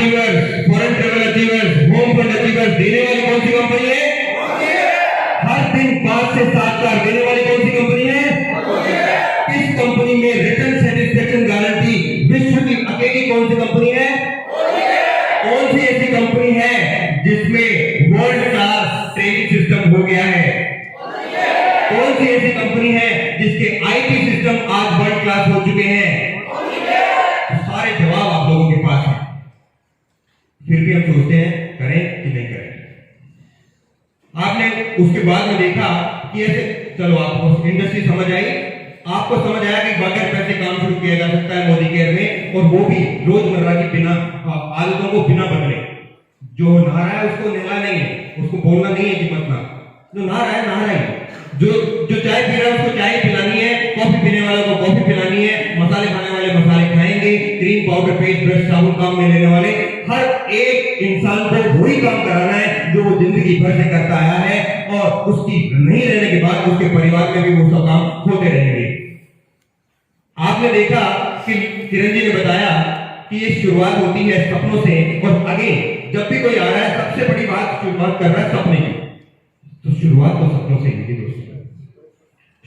Achievers, foreign travel achievers, home fund achievers देने वाली कौन सी कंपनी है? हर दिन 5 से 7 लाख देने वाली कौन सी कंपनी है? किस कंपनी में रिटर्न सेटिस्फेक्शन गारंटी विश्व की अकेली कौन सी कंपनी है? कौन सी ऐसी कंपनी है जिसमें वर्ल्ड क्लास ट्रेनिंग सिस्टम हो गया है? कौन सी ऐसी कंपनी है जिसके आईटी सिस्टम आज वर्ल्ड क्लास हो चुके हैं? सारे जवाब आप लोगों के पास है, फिर भी हम सोचते हैं करें कि नहीं करें। आपने उसके बाद में देखा कि ऐसे चलो आपको इंडस्ट्री समझ आई, आपको समझ आया कि बगैर पैसे काम शुरू किया जा सकता है मोदी केयर में, और वो भी रोजमर्रा की बिना आदतों को बिना बदले। जो नहा रहा है उसको नहला नहीं है, उसको बोलना नहीं है कि मत नहा, जो नहा रहा है नहा रहा है, जो चाय पी रहा है उसको चाय पिलानी है, कॉफी पीने वाले को कॉफी पिलानी है, मसाले खाने वाले मसाले खाएंगे, क्रीम पाउडर पेस्ट ब्रश साबुन काम में लेने वाले हर एक इंसान को वही काम कराना है जो वो जिंदगी भर से करता आया है, और उसकी नहीं रहने के बाद उसके परिवार में भी वो सब काम होते रहेंगे। आपने देखा कि किरण जी ने बताया कि ये शुरुआत होती है सपनों से, और आगे जब भी कोई आ रहा है सबसे बड़ी बात शुरुआत कर रहा है सपने की, तो शुरुआत तो सपनों से ही होगी दोस्तों,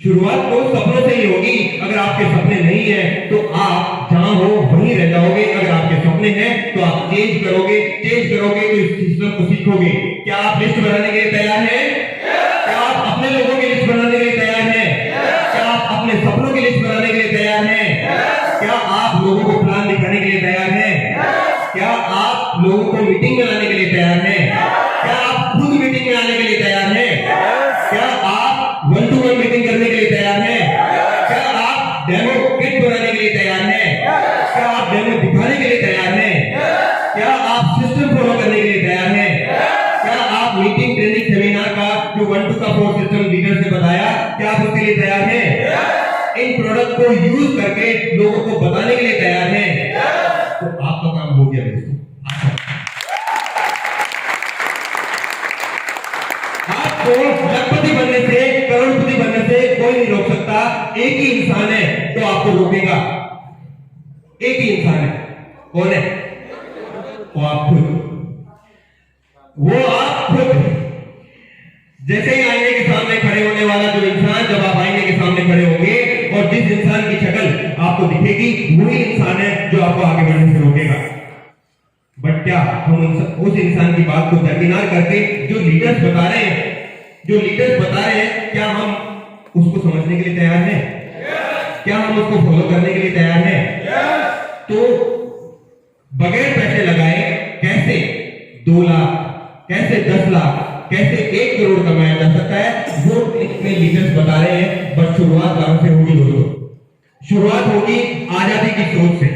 शुरुआत तो सपनों से ही होगी। अगर आपके सपने नहीं है तो आप जहां हो वहीं रह जाओगे, अगर आपके सपने हैं तो आप चेंज करोगे तो इस सिस्टम को सीखोगे। क्या आप लिस्ट बनाने के लिए तैयार हैं? क्या आप अपने लोगों की लिस्ट बनाने के लिए तैयार हैं? क्या आप अपने सपनों की लिस्ट बनाने के लिए तैयार हैं? क्या आप लोगों को प्लान दिखाने के लिए तैयार हैं? क्या आप लोगों को मीटिंग में लाने के लिए तैयार हैं? क्या आप खुद मीटिंग में आने के लिए तैयार हैं? क्या आप 1-to-1 मीटिंग करने के लिए तैयार हैं? क्या आप डेमो किट बनाने के लिए तैयार हैं? क्या आप डेमो दिखाने के लिए तैयार हैं? क्या आप सिस्टम फॉलो करने के लिए तैयार हैं? क्या आप मीटिंग ट्रेनिंग सेमिनार का जो 1-to-4 सिस्टम लीडर से बताया, क्या आप उसके लिए तैयार हैं? इन प्रोडक्ट को यूज करके लोगों को बताने के लिए तैयार हैं? तो आपका काम हो गया दोस्तों। आपको लखपति बनने से, करोड़पति बनने से कोई नहीं रोक सकता। एक ही इंसान है तो आपको रोकेगा, एक ही इंसान है। कौन है? वो आप खुद, वो आप खुद। जैसे ही आईने के सामने खड़े होने वाला जो इंसान, जब आप आईने के सामने खड़े होंगे और जिस इंसान की शक्ल आपको दिखेगी वही इंसान है जो आपको आगे बढ़ने से रोकेगा। बट क्या हम उस इंसान की बात को दरकिनार करके जो लीडर्स बता रहे हैं, क्या हम उसको समझने के लिए तैयार हैं? क्या हम उसको फॉलो करने के लिए तैयार हैं? तो बगैर पैसे लगाए कैसे 2 लाख, कैसे 10 लाख, कैसे 1 करोड़ कमाया जा सकता है, वो इसमें लीडर्स बता रहे हैं। बट शुरुआत कहां से होगी दोस्तों? शुरुआत होगी आजादी की सोच से।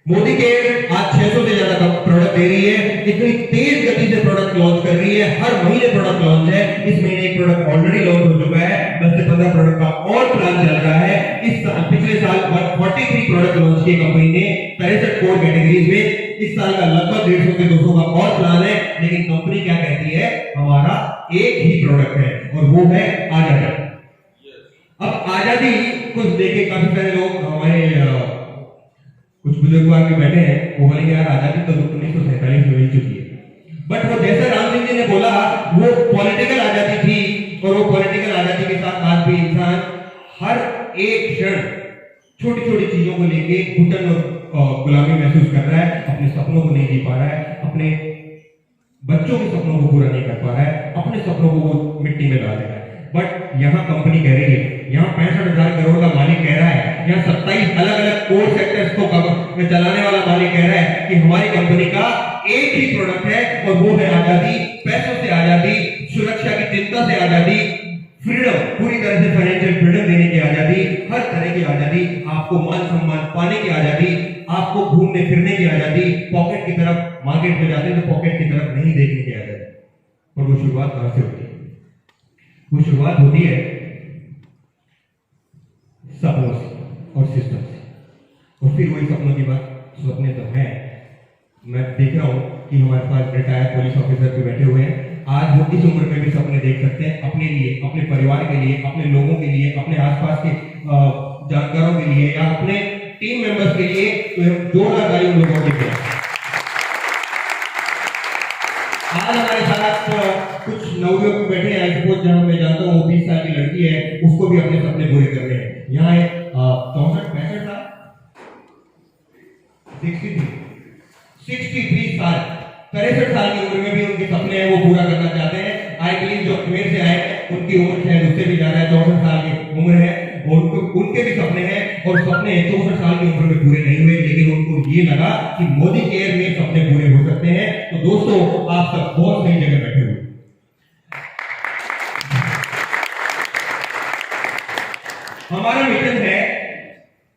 मोदी केयर आज 600 से ज्यादा प्रोडक्ट दे रही है, इतनी तेज गति से प्रोडक्ट लॉन्च कर रही है, हर महीने प्रोडक्ट लॉन्च है। इस महीने एक प्रोडक्ट ऑलरेडी लॉन्च हो चुका है, 10 से 15 प्रोडक्ट का और प्लान चल रहा है। इस साल, पिछले साल 43 प्रोडक्ट लॉन्च किए कंपनी ने 63 कोर कैटेगरीज में। इस साल का लगभग 150 से 200 का और प्लान है, लेकिन कंपनी क्या कहती है? हमारा एक ही प्रोडक्ट है और वो है आजादी। अब आजादी को देखे काफी सारे लोग, हमारे कुछ बुजुर्ग आके बैठे हैं, वो बोलेंगे यार आजादी तो 1947 में मिल चुकी है। बट वो जैसा राम सिंह जी ने बोला, वो पॉलिटिकल आजादी थी, और वो पॉलिटिकल आजादी के साथ आज भी इंसान हर एक क्षण छोटी छोटी चीजों को लेके घुटन और गुलामी महसूस कर रहा है, अपने सपनों को नहीं जी पा रहा है, अपने बच्चों के सपनों को पूरा नहीं कर पा रहा है, अपने सपनों को वो मिट्टी में डाल दे रहा है। बट यहाँ कंपनी कह रही है, यहाँ 65,000 करोड़ का मालिक कह रहा है, यहाँ 27 अलग अलग कोर सेक्टर्स को चलाने वाला मालिक कह रहा है कि हमारी कंपनी का एक ही प्रोडक्ट है और वो है आजादी। पैसों से आजादी, सुरक्षा की चिंता से आजादी, फ्रीडम, पूरी तरह से फाइनेंशियल फ्रीडम देने की आजादी, हर तरह की आजादी, आपको मान सम्मान पाने की आजादी, आपको घूमने फिरने की आजादी, पॉकेट की तरफ, मार्केट में जाते हैं तो पॉकेट की तरफ नहीं देखने की आजादी। और वो शुरुआत कहां से होती है? वो शुरुआत होती है सपनों से और सिस्टम से, और फिर वही सपनों की बात, सपने तो है। मैं देख रहा हूं कि हमारे पास रिटायर्ड पुलिस ऑफिसर भी बैठे हुए हैं, आज वो इस उम्र में भी सपने देख सकते हैं अपने लिए, अपने परिवार के लिए, अपने लोगों के लिए, अपने आसपास के जानकारों के लिए या अपने टीम मेंबर्स के लिए। तो जोरदार ताली उन लोगों के लिए। वो जहाँ मैं जानता हूँ वो 20 साल की लड़की है, उसको भी अपने सपने पूरे करने हैं। यहाँ है 64 65 साल 63 साल 63 साल की उम्र में भी उनके सपने हैं वो पूरा करना चाहते हैं। आई बिलीव जो अजमेर से आए हैं उनकी उम्र शायद उससे भी ज्यादा है, 64 साल की उम्र है और उनके भी सपने हैं और सपने 64 साल की उम्र में पूरे नहीं हुए, लेकिन उनको ये लगा कि मोदी केयर में सपने पूरे हो सकते हैं। तो दोस्तों आप सब बहुत सही जगह बैठे हुए। हमारा मिशन है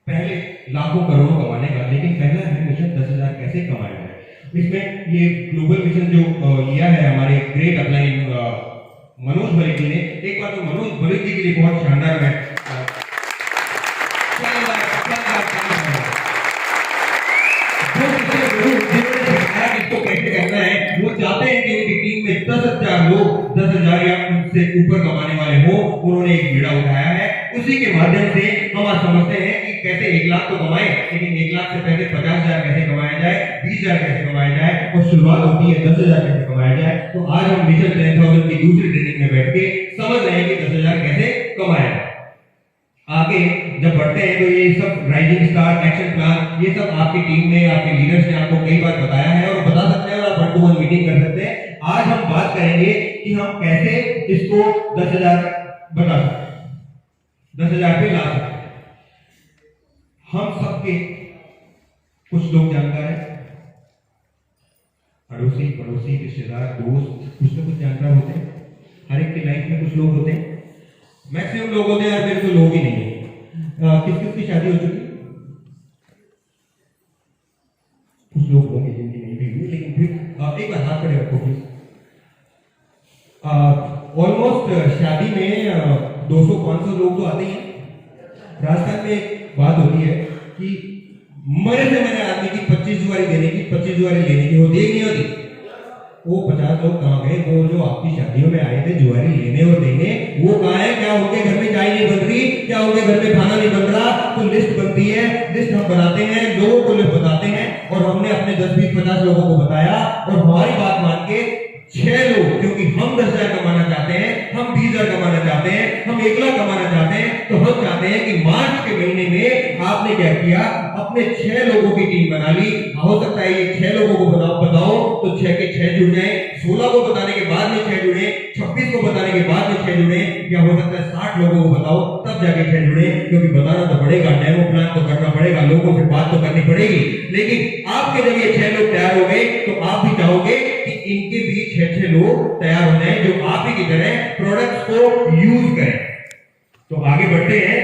पहले लाखों करोड़ों कमाने का, लेकिन पहला है मिशन 10,000 कैसे कमाया जाए। इसमें ये ग्लोबल मिशन जो लिया है हमारे ग्रेट अपलाइन मनोज बलिक जी ने, एक बार तो मनोज बलिक जी के लिए बहुत शानदार है। इसको कैसे करना है, वो चाहते हैं कि उनकी टीम में 10,000 लोग 10,000 या उससे ऊपर कमाने वाले हो। उन्होंने एक बीड़ा उठाया है, उसी के माध्यम से हम आज समझते हैं कि कैसे 1 लाख तो कमाए, लेकिन 1 लाख से पहले 50,000 कैसे कमाया जाए, 20,000 कैसे कमाया जाए और शुरुआत होती है 10,000 कैसे कमाया जाए। तो आज हम मिशन 10,000 की दूसरी ट्रेनिंग में बैठ के समझ रहे हैं कि 10,000 कैसे कमाया जाए। आगे जब बढ़ते हैं तो ये सब राइजिंग स्टार एक्शन प्लान ये सब आपकी टीम में आपके लीडर्स ने आपको कई बार बताया है और बता सकते हैं और आप 1-to-1 मीटिंग कर सकते हैं। आज हम बात करेंगे कि हम कैसे इसको 10,000 बना सकते हैं, 10,000 पे ला सकते हैं। हम सबके कुछ लोग जानकार हैं, अड़ोसी पड़ोसी रिश्तेदार दोस्त कुछ ना कुछ जानकार होते हैं। हर एक की लाइफ में कुछ लोग होते हैं, मैक्सिमम लोग होते हैं यार मेरे तो लोग ही नहीं है। किस किस की शादी हो चुकी? कुछ लोग होंगे जिनकी नहीं भी हुई, लेकिन फिर एक बार हाथ खड़े रखो प्लीज। ऑलमोस्ट शादी में 200-500 लोग तो आते ही हैं। राजस्थान में एक बात होती है कि मरे से मरे आदमी की 25 जुआरी देने की 25 जुआरी लेने की होती है नहीं होती। वो 50 लोग कहाँ गए? वो जो आपकी शादियों में आए थे जुआरी लेने और देने, वो कहाँ है? क्या उनके घर में चाय नहीं बन रही? क्या उनके घर में खाना नहीं बन रहा? तो लिस्ट बनती है, लिस्ट हम बनाते हैं, लोगों को लिस्ट बताते हैं और हमने अपने 10 20 50 लोगों को बताया और हमारी बात मान के 6 लोग, क्योंकि हम 10,000 कमाना चाहते हैं, हम 20,000 कमाना चाहते हैं, हम 1 लाख कमाना चाहते हैं, तो हम चाहते हैं कि मार्च के महीने में आपने क्या किया, अपने 6 लोगों की टीम बना ली। हो सकता है ये 6 लोगों को बताओ तो 6 के 6 जुड़ जाए, 16 को बताने के बाद में 6 जुड़े, 26 को बताने के बाद में 6 जुड़े, या हो सकता है 60 लोगों को बताओ तब जाके 6 जुड़े, क्योंकि बताना तो पड़ेगा, डेमो प्लान तो करना पड़ेगा, लोगों से बात तो करनी पड़ेगी। लेकिन आपके जब ये 6 लोग तैयार हो गए तो आप भी चाहोगे कि इनके भी 6 लोग तैयार हो जाए जो आप ही की तरह प्रोडक्ट्स को यूज करें। तो आगे बढ़ते हैं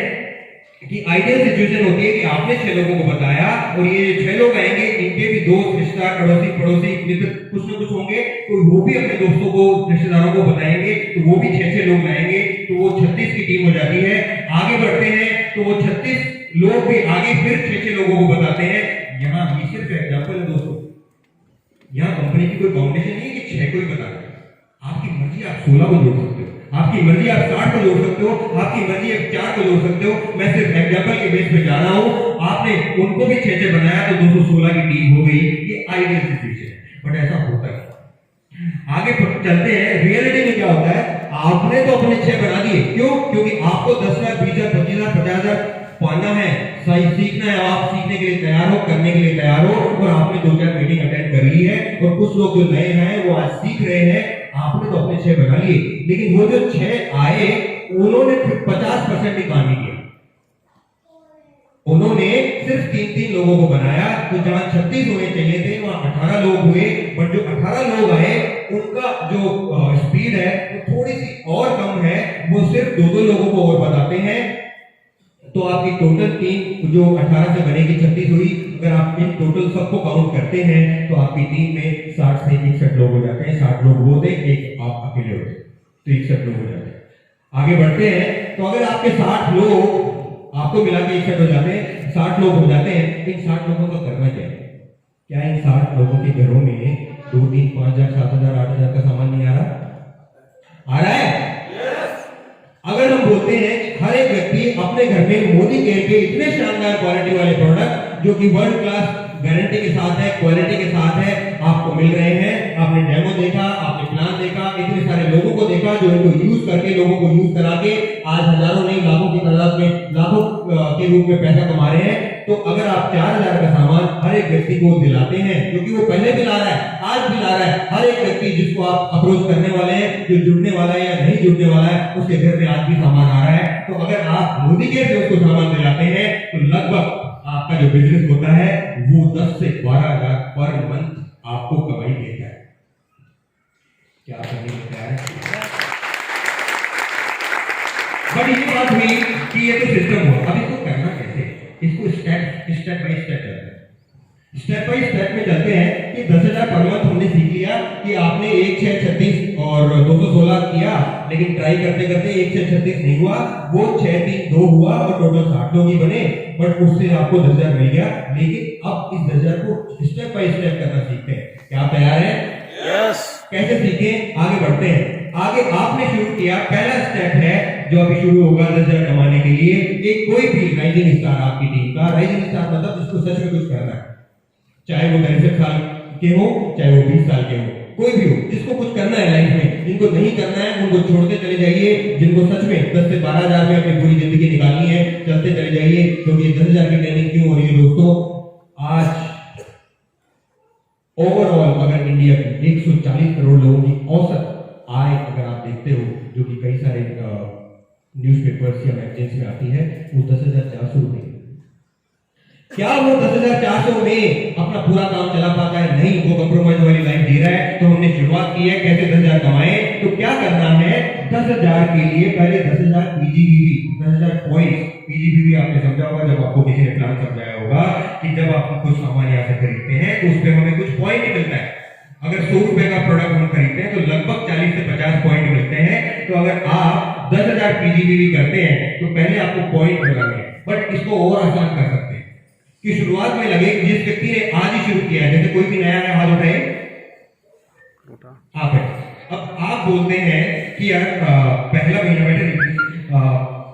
कि आइडियल सिचुएशन होती है कि आपने 6 लोगों को बताया और ये 6 लोग आएंगे, इनके भी दोस्त रिश्तेदार अड़ोसी पड़ोसी मित्र कुछ ना कुछ होंगे, तो वो भी अपने दोस्तों को रिश्तेदारों को बताएंगे, तो वो भी 6 लोग लाएंगे, तो वो 36 की टीम हो जाती है। आगे बढ़ते हैं तो वो 36 लोग भी आगे फिर 6 लोगों को बताते हैं। यहाँ ये सिर्फ एग्जाम्पल है दोस्तों, यहाँ कंपनी की कोई फाउंडेशन नहीं है कि 6 को ही बता रहे। आपकी मर्जी आप 16 को जोड़ सकते हो, आपकी मर्जी आप 60 को जोड़ सकते हो, आपकी मर्जी आप 4 को जोड़ सकते हो। मैं सिर्फ एग्जाम्पल के बेस पे जा रहा हूं। आपने उनको भी 6 बनाया तो 216 की टीम हो गई। ये आइडियल सिचुएशन है, बट ऐसा होता है। आगे चलते हैं, रियलिटी में क्या होता है? आपने तो अपने 6 बना दिए, क्यों? क्योंकि आपको 10,000 20,000 25,000 50,000 पाना है, सही सीखना है, आप सीखने के लिए तैयार हो, करने के लिए तैयार हो, और आपने 2-4 मीटिंग अटेंड कर ली है और कुछ लोग जो नए हैं वो आज सीख रहे हैं। आपने तो अपने 6 बना लिए, लेकिन वो जो 6 आए उन्होंने 50% ही काम नहीं किया। उन्होंने सिर्फ 3-3 लोगों को बनाया, तो जहां 36 होने चाहिए थे वहां 18 लोग हुए, बट जो 18 लोग आए उनका जो स्पीड है वो थोड़ी सी और कम है, वो सिर्फ 2-2 लोगों को और बताते हैं। तो आपकी टोटल टीम जो 18 से बनेगी 36 हुई। अगर आप इन टोटल सबको काउंट करते हैं तो आपकी टीम में 60 से 61 लोग हो जाते हैं। 60 लोग होते, एक आप अकेले होते, तो 61 लोग हो जाते हैं। आगे बढ़ते हैं तो अगर आपके 60 लोग आपको मिला के 61 हो जाते हैं, 60 लोग हो जाते हैं, इन 60 लोगों का करना क्या है? क्या इन 60 लोगों के घरों में 2, 3, 5,000 7,000 8,000 का सामान नहीं आ रहा? आ रहा है? अगर हम बोलते हैं हर एक व्यक्ति अपने घर में मोदी केयर के इतने शानदार क्वालिटी वाले प्रोडक्ट जो कि वर्ल्ड क्लास गारंटी के साथ है, क्वालिटी के साथ है, आपको मिल रहे हैं। आपने डेमो देखा, आपने प्लान देखा, इतने सारे लोगों को देखा जो इनको यूज करके, लोगों को यूज करा के आज हजारों नहीं लाखों की तादाद में, लाखों के रूप में पैसा कमा रहे हैं। तो अगर आप 4000 का सामान हर एक व्यक्ति को दिलाते हैं, क्योंकि वो पहले भी ला रहा है, आज भी ला रहा है, हर एक व्यक्ति जिसको आप अप्रोच करने वाले हैं, जो जुड़ने वाला है या नहीं जुड़ने वाला है, उसके घर में आज भी सामान आ रहा है। तो अगर आप मोदी के से उसको सामान दिलाते हैं तो लगभग आपका जो बिजनेस होता है वो 10 से 12,000 पर मंथ आपको कमाई देता है। क्या करने को तैयार है? बट ये बात हुई कि ये तो सिस्टम हुआ, अब इसको करना कैसे? इसको स्टेप बाय स्टेप चलते हैं। स्टेप बाय स्टेप में चलते हैं कि 10,000 पर मंथ हमने सीख लिया कि आपने 1 6 36 और 216 किया, लेकिन ट्राई करते करते 1 6 36 नहीं हुआ, वो 6 3 2 हुआ और टोटल 60 लोग ही बने। बट उससे आपको 10,000 मिल गया। लेकिन अब इस 10,000 को स्टेप बाय स्टेप करना सीखते हैं। क्या आप तैयार हैं? यस। कैसे सीखें? आगे बढ़ते हैं। आगे आपने शुरू किया, पहला स्टेप है जो अभी शुरू होगा 10,000 कमाने के लिए। एक कोई भी राइजिंग स्टार आपकी टीम का, राइजिंग स्टार मतलब जिसको सच में कुछ करना है, चाहे वो 63 साल के हो, चाहे वो 20 साल के हो, कोई भी हो, जिसको कुछ करना है लाइफ में। जिनको नहीं करना है उनको छोड़ते चले जाइए। जिनको सच में 10 से 12,000 में अपनी पूरी जिंदगी निकालनी है, चलते चले जाइए। क्योंकि 10,000 की ट्रेनिंग क्यों हो रही है दोस्तों? आज ओवरऑल अगर इंडिया की 140 करोड़ लोगों की औसत आय अगर आप देखते हो, जो कि कई सारे न्यूज़पेपर्स या मैगजीन्स में आती है, वो 10,400 रुपए। क्या वो 10,400 में अपना पूरा काम चला पाता है? नहीं, वो कंप्रोमाइज वाली लाइफ जी रहा है। तो हमने शुरुआत की है कैसे 10,000 कमाएं। तो क्या करना है? 10,000 के लिए पहले 10,000 पीजीबीवी, 10,000 पॉइंट्स। पीजीबीवी आपने समझा होगा जब आपको किसी ने प्लान समझाया होगा कि जब आप कुछ सामान यहाँ से खरीदते हैं तो उस पर हमें कुछ पॉइंट मिलता है। अगर 100 रुपए का प्रोडक्ट हम खरीदते हैं तो लगभग 40 से 50 पॉइंट मिलते हैं। तो अगर आप 10,000 पीजीबीवी करते हैं तो पहले आपको पॉइंट मिलेंगे। बट इसको और आसान कर सकते हैं कि शुरुआत में लगे कि जिस व्यक्ति ने आज ही शुरू किया है, जैसे कोई भी नया है, हाथ उठाए, आप है। अब आप बोलते हैं कि यार पहला महीना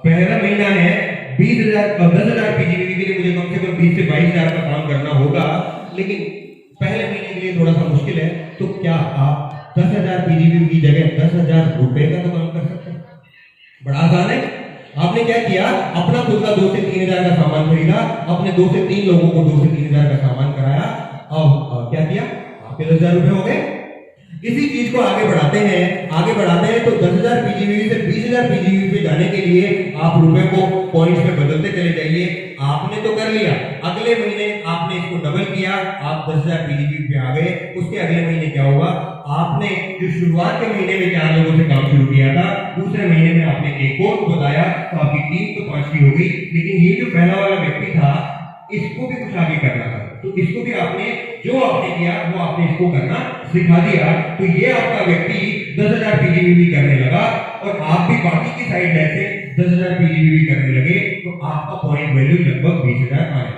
पहला महीना है 10,000 पीजीबीवी के लिए मुझे कम से कम 20 से 22,000 का काम करना होगा, लेकिन पहले महीने के लिए थोड़ा सा मुश्किल है। तो क्या आप 10,000 पीजीबीवी की जगह 10,000 रुपए का तो काम कर सकते हैं? बड़ा आसान है। आपने क्या किया? अपना खुद का 2 से 3,000 का सामान खरीदा, अपने 2 से 3 लोगों को 2 से 3,000 का सामान कराया। अब क्या किया? आपके 10,000 रुपए हो गए। इसी चीज को आगे बढ़ाते हैं तो 10,000 पीजीबीवी से 20,000 पीजीबीवी पे जाने के लिए आप रुपए को पॉइंट्स में बदलते चले जाइए। आपने तो कर लिया, अगले महीने आपने इसको डबल किया, आप 10,000 पीजीबीवी पे आ गए। उसके अगले महीने क्या होगा? आपने जो शुरुआत के महीने में 4 लोगों से काम शुरू किया था, दूसरे महीने में आपने एक और बताया तो आपकी टीम तो 5 की हो गई। लेकिन ये जो पहला वाला व्यक्ति था, इसको भी कुछ आगे करना था, तो इसको भी आपने जो आपने किया वो आपने इसको करना सिखा दिया। तो ये आपका व्यक्ति 10,000 पीजीबीवी करने लगा और आप भी बाकी की साइड ऐसे 10,000 पीजीबीवी करने लगे। तो आपका पॉइंट वैल्यू लगभग 20,000 आया।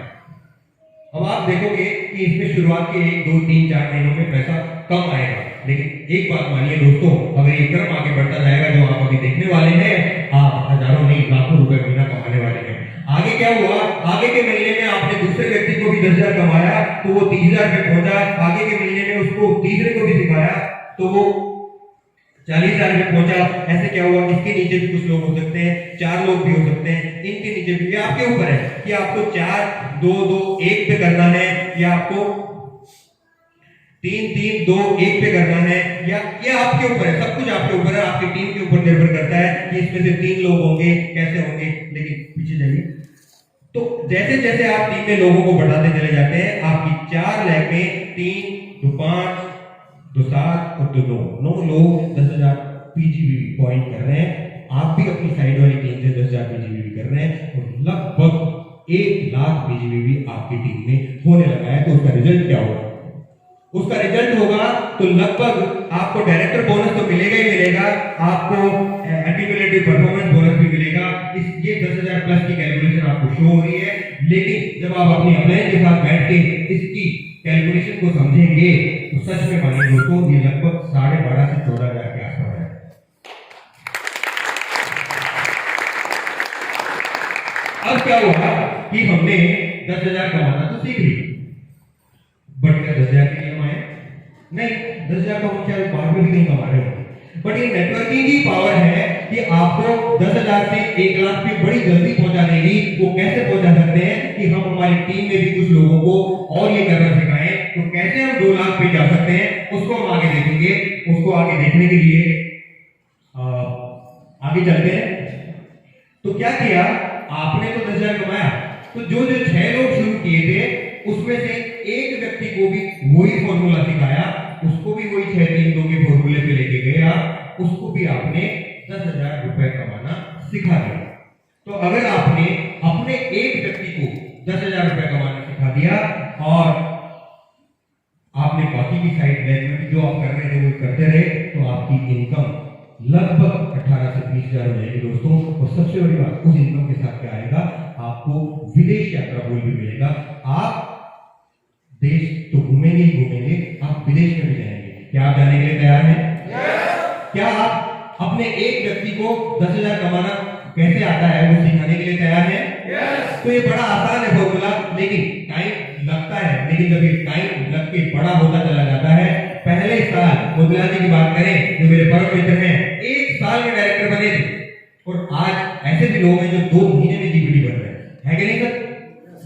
अब आप देखोगे कि इसमें शुरुआत के 1 2 3 4 महीनों में पैसा कम आएगा, लेकिन एक बात मानिए दोस्तों, अगर ये क्रम आगे बढ़ता जाएगा जो आप अभी देखने वाले हैं, आप हजारों नहीं लाखों रुपए महीना कमाने वाले हैं। आगे क्या हुआ? आगे के महीने में आपने दूसरे व्यक्ति को भी 10,000 कमाया तो वो 30,000 पे पहुंचा। आगे के महीने में उसको तीसरे को भी सिखाया तो वो 40,000 पे पहुंचा। ऐसे क्या हुआ? इसके नीचे भी कुछ लोग हो सकते हैं, 4 लोग भी हो सकते हैं, इनके नीचे भी। ये आपके ऊपर है कि आपको 4 2 2 1 पे करना है या आपको 3 3 2 1 पे करना है, या ये आपके ऊपर है। सब कुछ आपके ऊपर है, आपकी टीम के ऊपर निर्भर करता है कि इसमें से 3 लोग होंगे कैसे होंगे। लेकिन पीछे जाइए, तो जैसे जैसे आप टीम में लोगों को बढ़ाते चले जाते हैं, आपकी 4 लैब में 3 2 5 2 7 और 2 9 लोग 10,000 पीजीबीवी पॉइंट कर रहे हैं। आप भी अपनी साइड वाली टीम से 10,000 पीजीबीवी कर रहे हैं और लगभग 1 लाख पीजीबीवी आपकी टीम में होने लगा है। तो उसका रिजल्ट क्या होगा? उसका रिजल्ट होगा तो लगभग आपको डायरेक्टर बोनस तो मिलेगा ही मिलेगा, आपको एक्यूमुलेटिव परफॉर्मेंस बोनस भी मिलेगा। इस ये 10,000 प्लस की कैलकुलेशन आपको शो हो रही है। लेकिन जब आप अपनी अपलाइन के साथ बैठ के इसकी कैलकुलेशन को समझेंगे तो सच में मानिए दोस्तों, ये लगभग 12.5 से 14,000 के आसपास है। अब क्या हुआ कि हमने 10,000 कमाना तो सीख लिया, बट क्या 10,000 के लिए हम आए? नहीं, 10,000 का हम चाहे बाद में भी कहीं कमा रहे होंगे। बट ये नेटवर्किंग की पावर है कि आपको 10,000 से 1 लाख पे बड़ी जल्दी पहुंचा देगी। वो कैसे पहुंचा सकते हैं कि हम हमारी टीम में भी कुछ लोगों को और ये करना सिखाएं। तो कैसे हम 2 लाख पे जा सकते हैं उसको हम आगे देखेंगे। उसको आगे देखने के लिए आगे चलते हैं। तो क्या किया आपने? तो 10,000 कमाया, तो जो 6 लोग शुरू किए थे उसमें से एक व्यक्ति को भी वही फॉर्मूला सिखाया, उसको भी वही 6-3-2 के फॉर्मूले पे लेके गए आप, उसको भी आपने 10,000 रुपए कमाना सिखा दिया। तो अगर आपने अपने एक व्यक्ति को 10,000 रुपए कमाना सिखा दिया और आपने बाकी की साइड में जो आप कर रहे थे वो करते रहे, तो आपकी इनकम लगभग 18 से 20,000 हो जाएगी दोस्तों। और सबसे बड़ी बात, उस इनकम के साथ क्या आएगा? आपको विदेश यात्रा बोल भी मिलेगा। आप देश तो घूमेंगे ही घूमेंगे, आप विदेश में भी जाएंगे। क्या आप जाने के लिए तैयार हैं? क्या आप अपने एक व्यक्ति को 10,000 कमाना कैसे आता है वो सिखाने के लिए तैयार हैं? तो ये बड़ा आसान है फॉर्मूला, लेकिन टाइम लगता है। लेकिन जब ये टाइम लग के बड़ा होता चला जाता है, पहले साल मोतीलाल जी की बात करें जो मेरे परम मित्र हैं, 1 साल में डायरेक्टर बने थे और आज ऐसे भी लोग हैं जो 2 महीने में डीपीडी बन रहे हैं, है कि नहीं सर?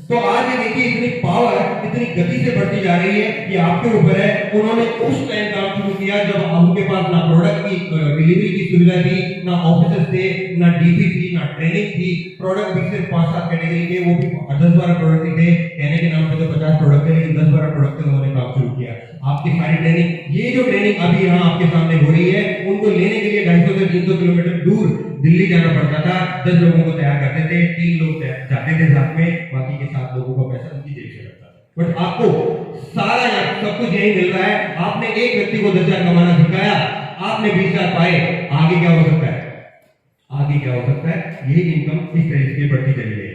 तो आज ये देखिए इतनी पावर इतनी गति से बढ़ती जा रही है कि आपके ऊपर है। उन्होंने उस टाइम काम शुरू किया जब उनके पास ना प्रोडक्ट की डिलीवरी की सुविधा थी, ना ऑफिस थे, ना डीपी थी, ना ट्रेनिंग थी। प्रोडक्ट भी सिर्फ 5-7 कैटेगरी के, वो भी 10-12 प्रोडक्ट थे। कहने के नाम पे तो 50 प्रोडक्ट थे, लेकिन 10-12 प्रोडक्ट से उन्होंने काम शुरू किया। आपकी सारी ट्रेनिंग, ये जो ट्रेनिंग अभी यहाँ आपके सामने हो रही है, उनको लेने के लिए 250 से 300 किलोमीटर दूर दिल्ली जाना पड़ता था। 10 लोगों को तैयार करते थे, 3 लोग जाते थे साथ में, बाकी के 7 लोगों का पैसा उनकी जेब से लगता था। बट आपको सारा सब कुछ यही मिल रहा है। आपने एक व्यक्ति को 10,000 कमाना सिखाया, आपने 20,000 पाए। आगे क्या हो सकता है? आगे क्या हो सकता है? यही इनकम इस तरीके से बढ़ती चली जाएगी।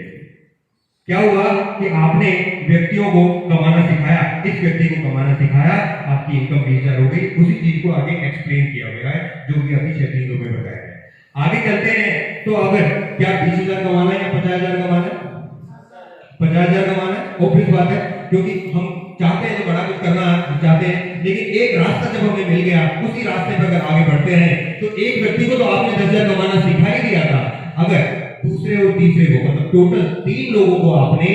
क्या हुआ कि आपने व्यक्तियों को कमाना सिखाया, इस व्यक्ति को कमाना सिखाया, आपकी इनकम 20,000 हो गई। उसी चीज को आगे एक्सप्लेन किया गया है जो कि अभी 6 चीजों में बताया है। आगे चलते हैं। तो अगर क्या 20,000 कमाना है या 50,000 कमाना है? 50,000 कमाना है। ऑब्वियस बात है, क्योंकि हम चाहते हैं तो बड़ा कुछ करना चाहते हैं, लेकिन एक रास्ता जब हमें मिल गया, उसी रास्ते पर अगर आगे बढ़ते हैं, तो एक व्यक्ति को तो आपने 10,000 कमाना सिखा ही दिया था। अगर दूसरे और तीसरे को, मतलब टोटल 3 लोगों को आपने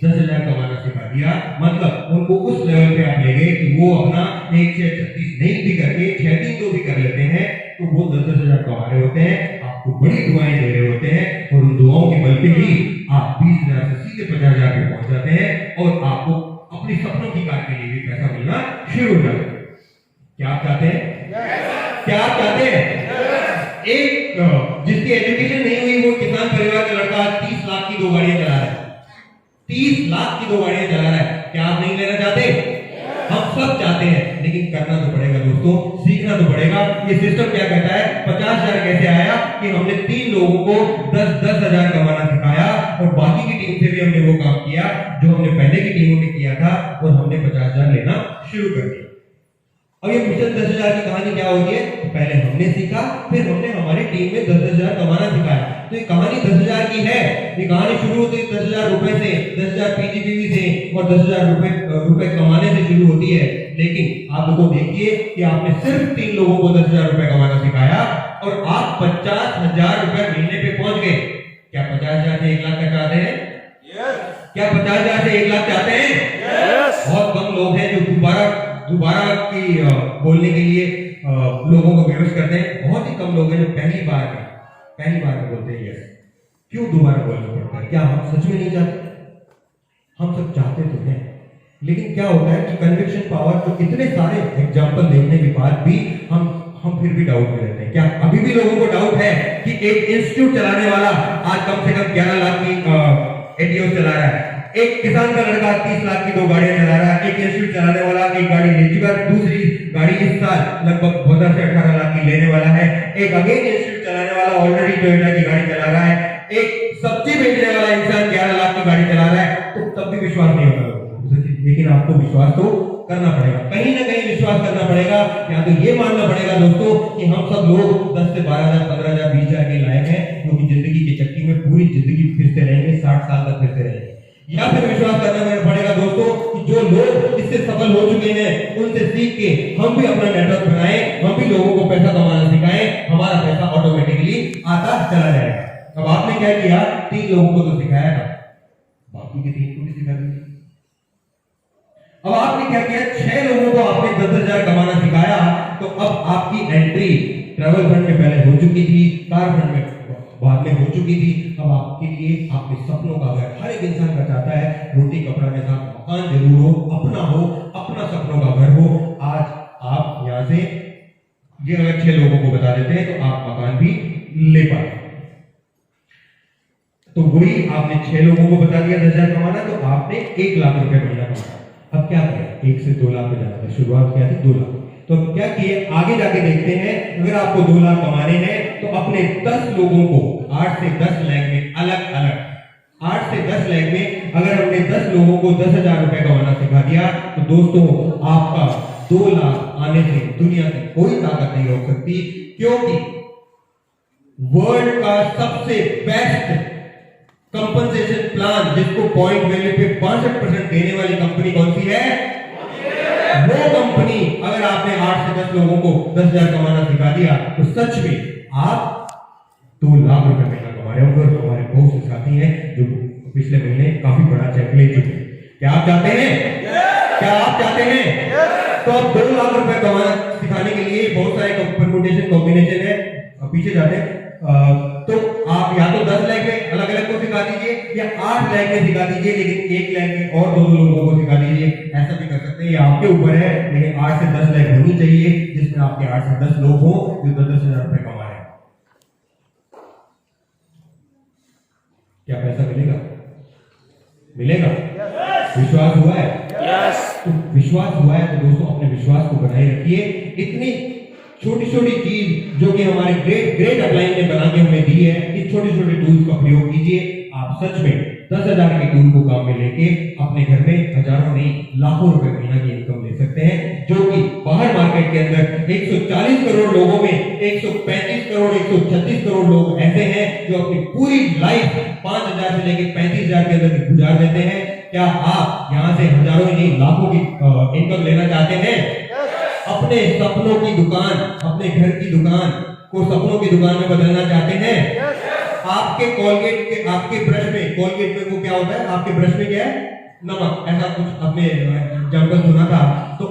10,000 कमाना सिखा दिया, मतलब उनको उस लेवल पे आप ले गए कि वो अपना 1-6-36 नहीं भी करके 6-3-2 भी कर लेते हैं, तो वो 10,000 कमा रहे होते हैं, आपको बड़ी दुआएं दे रहे होते हैं, और उन दुआओं के बल पे ही आप 20,000 से सीधे 50,000 पे पहुंच जाते हैं और आपको अपनी सपनों की कार के लिए भी पैसा मिलना शुरू हो जाता है। क्या आप चाहते हैं? क्या आप चाहते हैं? एक जिसकी एजुकेशन नहीं हुई, वो किसान परिवार का लड़का 30 लाख की 2 गाड़ियां चला रहा है। 30 लाख की 2 गाड़ियां चला रहा है। क्या आप नहीं लेना चाहते? हम सब चाहते हैं, लेकिन करना तो पड़ेगा दोस्तों, सीखना तो पड़ेगा। ये सिस्टम क्या कहता है? 50,000 कैसे आया कि हमने 3 लोगों को 10,000 कमाना सिखाया, और बाकी की टीम से भी हमने वो काम किया जो हमने पहले की टीमों में किया था, और हमने 50,000 लेना शुरू कर दिया। अब ये मिशन 10,000 की कहानी क्या होती है? पहले हमने सीखा, फिर हमने हमारी टीम में 10,000 कमाना सिखाया। तो ये कहानी 10,000 की है। ये कहानी शुरू होती है 10,000 रुपए से, 10,000 पीजीपीवी से, और 10,000 रुपए कमाने से शुरू होती है। लेकिन आप लोगों देखिए कि आपने सिर्फ 3 लोगों को 10,000 रुपए कमाना सिखाया, और आप 50,000 रुपए महीने पे पहुंच गए। क्या 50,000 से 1 लाख तक चाहते हैं? क्या 50,000 से 1 लाख चाहते हैं? बहुत कम लोग हैं जो दोबारा की बोलने के लिए लोगों को बेहोश करते हैं। बहुत ही कम लोग हैं जो पहली बार में बोलते हैं यस। क्यों दोबारा बोलना पड़ता है? क्या हम सच में नहीं चाहते? हम सब चाहते तो हैं, लेकिन क्या होता है कि कन्विक्शन पावर, जो इतने सारे एग्जाम्पल देखने के बाद भी हम फिर भी डाउट में रहते हैं। क्या अभी भी लोगों को डाउट है कि एक इंस्टीट्यूट चलाने वाला आज कम से कम 11 लाख की एटीओ चला रहा है, एक किसान का लड़का 30 लाख की 2 गाड़ियां चला रहा है, एक इंस्टीट्यूट चलाने वाला एक गाड़ी ले चुका, दूसरी गाड़ी इस साल लगभग 14 से 18 लाख की लेने वाला है, एक अगेन इंस्टीट्यूट चलाने वाला ऑलरेडी टोयोटा की गाड़ी चला रहा है, एक सब्जी बेचने वाला इंसान 11 लाख की गाड़ी चला रहा है। तो तब भी विश्वास नहीं होगा, लेकिन आपको विश्वास तो करना पड़ेगा, कहीं ना कहीं विश्वास करना पड़ेगा। या तो ये मानना पड़ेगा दोस्तों कि हम सब लोग 10 से 12,000, 15,000, 20,000 के लायक हैं, क्योंकि जिंदगी की चक्की में पूरी जिंदगी फिरते रहेंगे, 60 साल तक फिरते रहेंगे। या फिर विश्वास करना पड़ेगा दोस्तों कि जो लोग इस जिससे सफल हो चुके हैं उनसे सीख के हम भी अपना नेटवर्क बनाएं, हम भी लोगों को पैसा कमाना सिखाएं, हमारा पैसा ऑटोमेटिकली आता चला जाएगा। अब आपने क्या किया, 3 लोगों को तो सिखाया था, बाकी के 3 को भी सिखा दिया। अब आपने क्या किया, 6 लोगों को आपने 10,000 कमाना सिखाया, तो अब आपकी एंट्री ट्रैवल फंड में पहले हो चुकी थी, कार फंड में बाद में हो चुकी थी। अब आपके लिए आपके सपनों का घर, हर एक इंसान का चाहता है रोटी कपड़ा के साथ मकान जरूर हो, अपना सपनों का घर हो। आज आप यहां से ये अगर 6 लोगों को बता देते हैं तो आप मकान भी ले पाते। तो वही आपने 6 लोगों को बता दिया 10,000 कमाना, तो आपने 1 लाख रुपए महीना कमाना। अब क्या किया, 1 से 2 लाख पे जाना था, शुरुआत किया थी 2 लाख। तो क्या किए, आगे जाके देखते हैं, अगर आपको 2 लाख कमाने हैं तो अपने 10 लोगों को 8 से 10 लाख में अलग अलग 8 से 10 लाख में अगर हमने 10 लोगों को 10,000 रुपए कमाना सिखा दिया, तो दोस्तों आपका 2 लाख आने से दुनिया की कोई ताकत नहीं रोक सकती, क्योंकि वर्ल्ड का सबसे बेस्ट कंपनसेशन प्लान जिसको पॉइंट वैल्यू पे 62% देने वाली कंपनी कौन सी है, वो कंपनी। अगर आपने 8 से 10 लोगों को 10,000 कमाना सिखा दिया तो सच में आप 2 लाख रुपए महीना कमा रहे होंगे। और हमारे बहुत से साथी हैं जो पिछले महीने काफी बड़ा चेक ले चुके हैं। क्या आप चाहते हैं? क्या आप चाहते हैं? तो अब 2 लाख रुपए कमाना सिखाने के लिए बहुत सारे परम्यूटेशन कॉम्बिनेशन है, पीछे जाते हैं। तो आप या तो 10 लाख में अलग अलग को सिखा दीजिए या 8 लाख में सिखा दीजिए, लेकिन 1 लाख में और 2 लोगों को सिखा दीजिए, ऐसा भी कर सकते हैं, ये आपके ऊपर है। लेकिन 8 से 10 लाख होनी चाहिए जिसमें आपके 8 से 10 लोग हो जो 10,000 रुपए कमा रहे हैं। क्या पैसा मिलेगा? मिलेगा? विश्वास हुआ है? तो विश्वास हुआ है तो दोस्तों अपने विश्वास को बनाए रखिए। इतनी छोटी छोटी चीज जो कि हमारे ग्रेट अपलाइन ने बना के हमें दी है, इस छोटे छोटे टूल्स का प्रयोग कीजिए। आप सच में 10,000 के टूल को काम में लेके अपने घर में हजारों नहीं लाखों रुपए महीना की इनकम ले सकते हैं, जो कि बाहर मार्केट के अंदर 140 करोड़ लोगों में 135 करोड़ 136 करोड़ लोग ऐसे हैं जो अपनी पूरी लाइफ 5,000 से लेकर 35,000 के अंदर गुजार देते हैं। क्या आप यहां से हजारों नहीं लाखों की इनकम लेना चाहते हैं? अपने सपनों की दुकान, अपने घर की दुकान को सपनों की दुकान में बदलना चाहते हैं? आपके कोलगेट के आपके ब्रश में, कोलगेट में वो क्या होता है, आपके ब्रश में क्या है, नमक, ऐसा कुछ आपने एग्जाम्पल सुना था। तो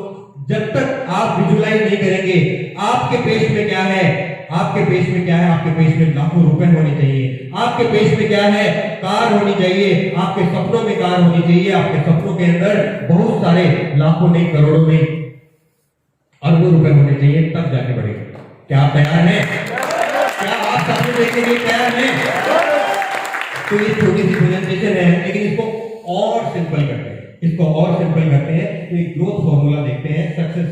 जब तक आप विजुलाइज नहीं करेंगे आपके पेश में क्या है, आपके पेश में क्या है, आपके पेश में लाखों रुपए होने चाहिए, आपके पेश में क्या है, कार होनी चाहिए, आपके सपनों में कार होनी चाहिए, आपके सपनों के अंदर बहुत सारे लाखों नहीं करोड़ों नहीं अरबों रुपए होने चाहिए, तब जाके बढ़ेगा। क्या आप तैयार हैं? क्या आप सपने देखने के लिए तैयार हैं? तो ये छोटी सी प्रेजेंटेशन है, लेकिन इसको और सिंपल करते हैं, इसको और सिंपल करते हैं। तो एक ग्रोथ फॉर्मूला देखते हैं सक्सेस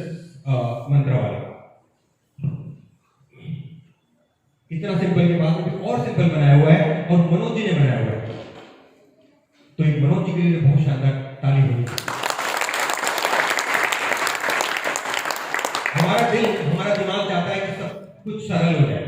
मंत्र वाले। इतना सिंपल के बाद और सिंपल बनाया हुआ है और मनोज जी ने बनाया हुआ है। तो एक मनोज जी के लिए बहुत शानदार ताली होगी। हमारा दिमाग चाहता है कि सब कुछ सरल हो जाए,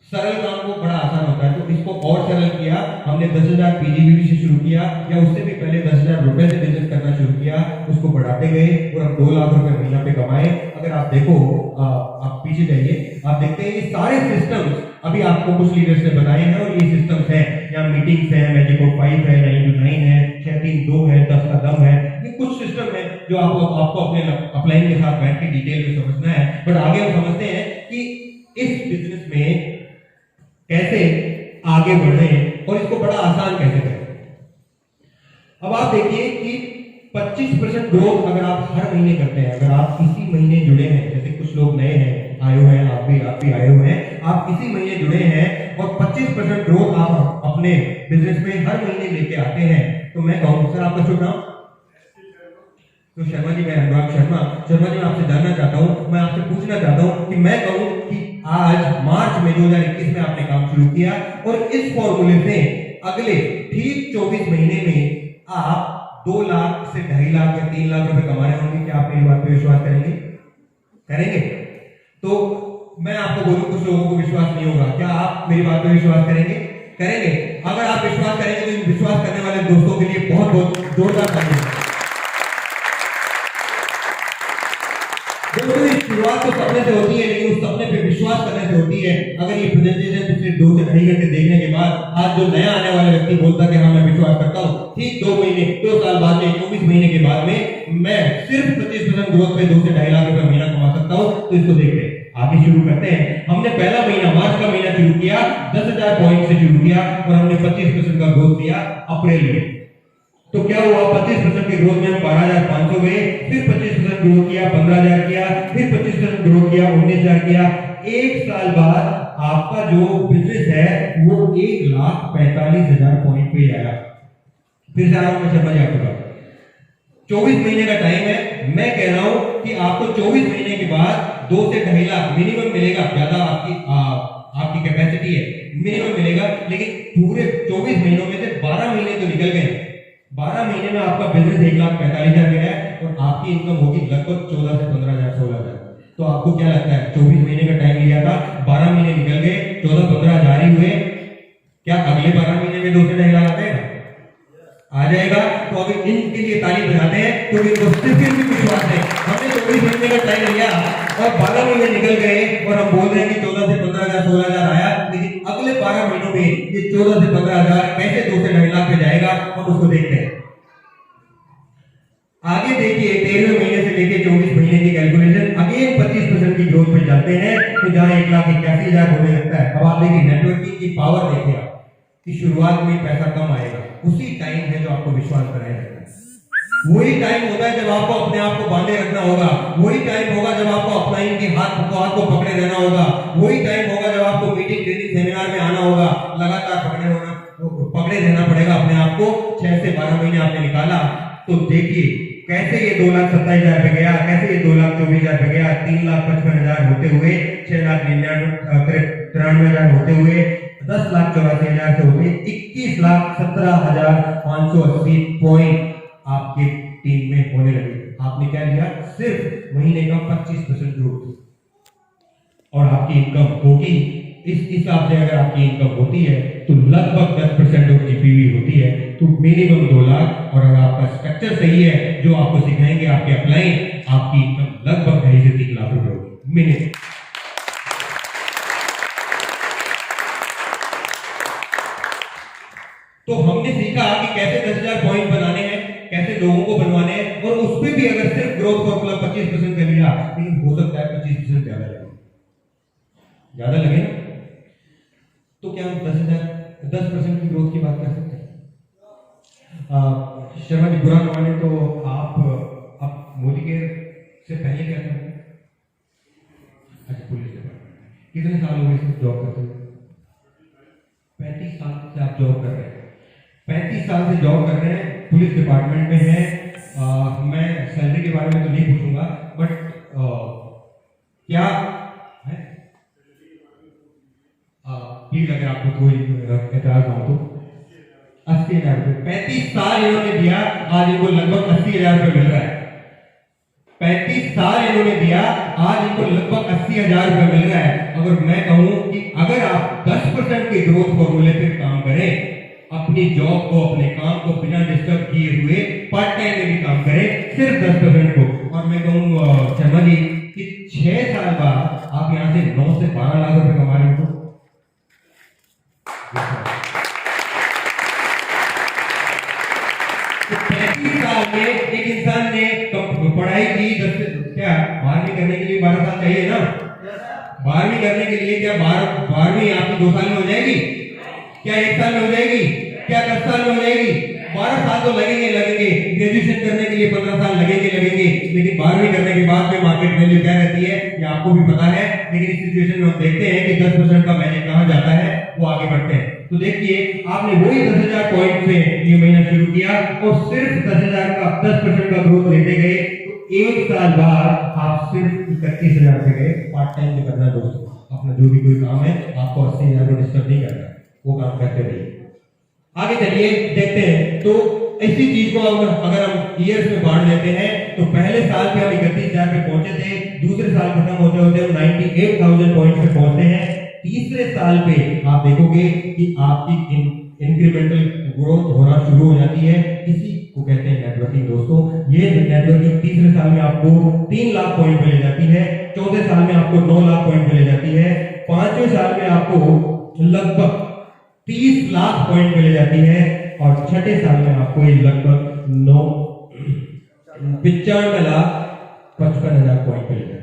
सरल काम को बड़ा आसान होता है, तो इसको और सरल किया हमने। 10,000 पीजीबीवी से शुरू किया, या उससे भी पहले 10,000 रुपए से बिजनेस करना शुरू किया, उसको बढ़ाते गए और हम 2 लाख रुपए महीना पे कमाए। अगर आप देखो, आप पीछे जाइए, आप देखते हैं ये सारे सिस्टम्स अभी आपको कुछ लीडर्स ने बताए हैं, और ये सिस्टम्स हैं, यहाँ मीटिंग्स है, मैजिक 5 है, 9 है, 6-3-2 है, 10 का दम है, ये कुछ सिस्टम है जो आपको अपने अपलाइन के साथ बैठ के डिटेल में समझना है। बट आगे हम समझते हैं कि इस बिजनेस में कैसे आगे बढ़े और इसको बड़ा आसान कैसे करें। अब आप देखिए कि 25% ग्रोथ अगर आप हर महीने करते हैं, अगर आप इसी महीने जुड़े हैं, जैसे कुछ लोग नए हैं, आए हुए हैं, आप भी आए हुए हैं, आप इसी महीने जुड़े हैं और 25% ग्रोथ आप अपने बिजनेस में हर महीने लेके आते हैं, तो मैं कहूँ, सर आपका शुभ नाम? तो शर्मा जी, मैं अनुराग शर्मा जी, मैं आपसे जानना चाहता हूँ, मैं आपसे पूछना चाहता हूँ कि मैं कहूँ कि आज मार्च में 2021 में आपने काम शुरू किया और इस फॉर्मूले से अगले ठीक 24 महीने में आप 2 लाख से 2.5 लाख या 3 लाख रुपए कमा रहे होंगे। क्या आप मेरी बात पे विश्वास करेंगे? करेंगे? तो मैं आपको बोलूं, कुछ लोगों को विश्वास नहीं होगा, क्या आप मेरी बात पे विश्वास करेंगे? करेंगे? अगर आप विश्वास करेंगे तो इन विश्वास करने वाले दोस्तों के लिए बहुत बहुत जोरदार ताली। तो सपने से होती है, लेकिन उस सपने पे विश्वास करने से होती है। अगर ये प्रेजेंटेशन पिछले 2 से 2.5 घंटे देखने के बाद आज जो नया आने वाला व्यक्ति बोलता है कि हाँ मैं विश्वास करता हूँ, ठीक 2 महीने 2 साल बाद में 24 महीने के बाद में मैं सिर्फ 25% ग्रोथ पे 2 से 2.5 लाख रुपए महीना कमा सकता हूँ। तो इसको देखते हैं, आगे शुरू करते हैं। हमने पहला महीना मार्च का महीना शुरू किया, 10,000 पॉइंट से शुरू किया और हमने 25% का ग्रोथ दिया अप्रैल में। तो क्या हुआ, 25% के ग्रोथ में हम 12,500 गए, फिर 25% ग्रोथ किया 15,000 किया, फिर 25% ग्रोथ किया 19,000 किया। एक साल बाद आपका जो बिजनेस है वो 1,45,000 पॉइंट पे आया। फिर से आ रहा हूं मैं शर्मा जी आपके पास, 24 महीने का टाइम है। मैं कह रहा हूं कि आपको 24 महीने के बाद 2 से 2.5 लाख मिनिमम मिलेगा। ज्यादा आपकी कैपेसिटी है, मिनिमम मिलेगा। लेकिन पूरे 24 महीनों में से 12 महीने तो निकल गए। 12 महीने में आपका बिजनेस 1,45,000 गया है और आपकी इनकम होगी लगभग 14 से 15,000 16,000। तो आपको क्या लगता है, 24 महीने का टाइम लिया था, 12 महीने निकल गए, 14-15,000 ही हुए। क्या अगले 12 महीने में 2 से 2.5 लाख आ जाएगा? तो अगर इनके लिए ताली बजाते हैं तो इनको सिर्फ इनकी विश्वास है। हमने 24 महीने का टाइम लिया और 12 महीने निकल गए और हम बोल रहे हैं कि 14 से 15,000 16,000 आया। लेकिन अगले 12 महीनों में ये 14 से 15,000 कैसे 2 से 2.5 लाख पे जाएगा, हम उसको देखते हैं। आगे देखिए, 13वें महीने से लेके 24 महीने की कैलकुलेशन, अगेन 25% की ग्रोथ पे जाते हैं। तो जहां 1,81,000 होने लगता है। अब आप देखिए नेटवर्किंग की पावर देखिए आप, कि शुरुआत में पैसा कम आएगा, उसी टाइम है जो आपको विश्वास कराया जाता है। वही टाइम होता है जब आपको अपने आप को बांधे रखना होगा। वही टाइम होगा जब आपको अपना इनके हाथ को पकड़े रहना होगा। वही टाइम होगा जब आपको मीटिंग ट्रेनिंग सेमिनार में आना होगा, लगातार पकड़े रहना पड़ेगा अपने आप को। 6 से 12 महीने आपने निकाला। तो देखिए कैसे ये 2,27,000 पे गया, कैसे ये 2,24,000 पे गया, 3,55,000 होते हुए 6,93,000 होते हुए 10,84,000 से होते 21,17,580 पॉइंट आपके टीम में होने लगे। आपने क्या लिया, सिर्फ महीने का 25% ग्रोथ। और आपकी इनकम होगी इस हिसाब से, अगर आपकी इनकम होती है तो लगभग 10% ऑफ जीपीवी होती है, तो मिनिमम 2 लाख। और अगर आपका स्ट्रक्चर सही है, जो आपको सिखाएंगे आपके अपलाइन, आपकी इनकम लगभग 2.5 से 3 लाख रुपए होगी मिनिमम। तो हमने सीखा कि कैसे 10,000 पॉइंट बनाने हैं, कैसे लोगों को बनवाने हैं, और उस पर भी अगर सिर्फ ग्रोथ फॉर्मूला 25% कर लिया, लेकिन हो सकता है 25% ज्यादा लगे ना। तो क्या हम 10% की ग्रोथ की बात कर सकते हैं? शर्मा जी, बुरा न माने तो आप मोदी के से पहले क्या करते हैं? अच्छा, पुलिस डिपार्टमेंट। कितने साल हो गए जॉब करते हुए? 35 साल से आप जॉब कर रहे हैं। 35 साल से जॉब कर रहे हैं, पुलिस डिपार्टमेंट में हैं। मैं सैलरी के बारे में तो नहीं पूछूंगा, बट क्या है प्लीज, अगर आपको कोई एतराज ना हो तो 80,000 रुपए 35 साल इन्होंने दिया, आज इनको लगभग 80,000 रुपए मिल रहा है। 35 साल इन्होंने दिया, आज इनको लगभग 80,000 रुपए मिल रहा है। अगर मैं कहूं कि अगर आप 10% के ग्रोथ फॉर्मूले पे काम करें, अपनी जॉब को, अपने काम को बिना डिस्टर्ब किए हुए पार्ट टाइम में भी काम करें, सिर्फ 10% को, और मैं कहूँ शर्मा जी कि 6 साल बाद आप यहाँ से 9 से 12 लाख रुपए कमा रहे हो। 35 साल में एक इंसान ने पढ़ाई की, 12वीं करने के लिए 12 साल चाहिए ना। 12वीं करने के लिए क्या 12वीं आपकी 2 साल में हो जाएगी? क्या 1 साल में हो जाएगी? क्या 10 साल में हो जाएगी? 12 साल तो लगेंगे। ग्रेजुएशन करने के लिए 15 साल लगेंगे। लेकिन 12वीं करने के बाद में मार्केट वैल्यू क्या रहती है, ये आपको भी पता है। लेकिन इस सिचुएशन में हम देखते हैं कि 10% का मैनेज कहां जाता है, वो आगे बढ़ते हैं। तो देखिए, आपने वही 10,000 पॉइंट से ये महीना शुरू किया और सिर्फ 10,000 का 10% का ग्रोथ लेते गए। तो 1 साल बाद आप सिर्फ 31,000 पे गए। पार्ट टाइम में करना दोस्तों, अपना जो भी कोई काम है, आपको 80,000 को डिस्टर्ब नहीं करना, वो काम करते रहिए। आगे चलिए देखते हैं। तो इसी चीज को अगर हम ईयर्स में बांट देते हैं, तो पहले साल पे हम 31,000 पे पहुंचे थे, दूसरे साल खत्म होते होते हम 98,000 पॉइंट पे पहुंचते हैं। तीसरे साल पे आप देखोगे कि आपकी इंक्रीमेंटल ग्रोथ होना शुरू हो जाती है। इसी इसको कहते हैं नेटवर्किंग दोस्तों। ये नेटवर्किंग तीसरे साल में आपको 3 लाख पॉइंट पे ले जाती है, चौथे साल में आपको 9 लाख पॉइंट पे ले जाती है, पांचवें साल में आपको लगभग 30 लाख पॉइंट पे ले जाती है, और छठे साल में आपको ये लगभग 95,55,000 पॉइंट पे ले जाती है।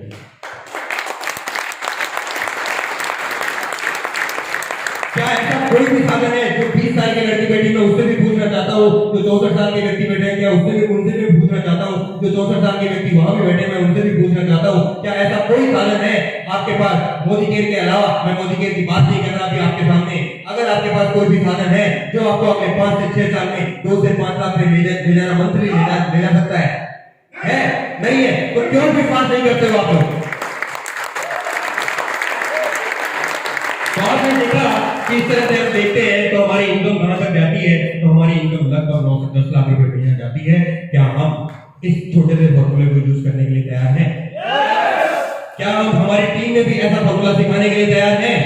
क्या ऐसा कोई भी साधन है जो 20 साल की लड़की बैठी, मैं उससे भी पूछना चाहता हूँ, जो 64 साल के व्यक्ति बैठे हैं, क्या उससे भी उनसे भी पूछना चाहता हूँ, जो 64 साल के व्यक्ति वहां भी बैठे, मैं उनसे भी पूछना चाहता हूँ, क्या ऐसा कोई साधन है आपके पास मोदी केयर के अलावा? मैं मोदी केयर की बात नहीं कर रहा अभी आपके सामने। अगर आपके पास कोई भी साधन है जो आपको अगले 5 से 6 साल में 2 से 5 लाख में ले जाना मंथली ले जा सकता है? नहीं है, तो क्यों विश्वास नहीं करते हो आप लोग? आपने देखा कि इस तरह से हम देखते हैं तो हमारी इनकम कहां तक जाती है, तो हमारी इनकम लगभग 9 से 10 लाख रुपए महीने जाती है। क्या हम इस छोटे से फॉर्मूले को यूज करने के लिए तैयार हैं? क्या हम हमारी टीम में भी ऐसा फॉर्मूला सिखाने के लिए तैयार हैं?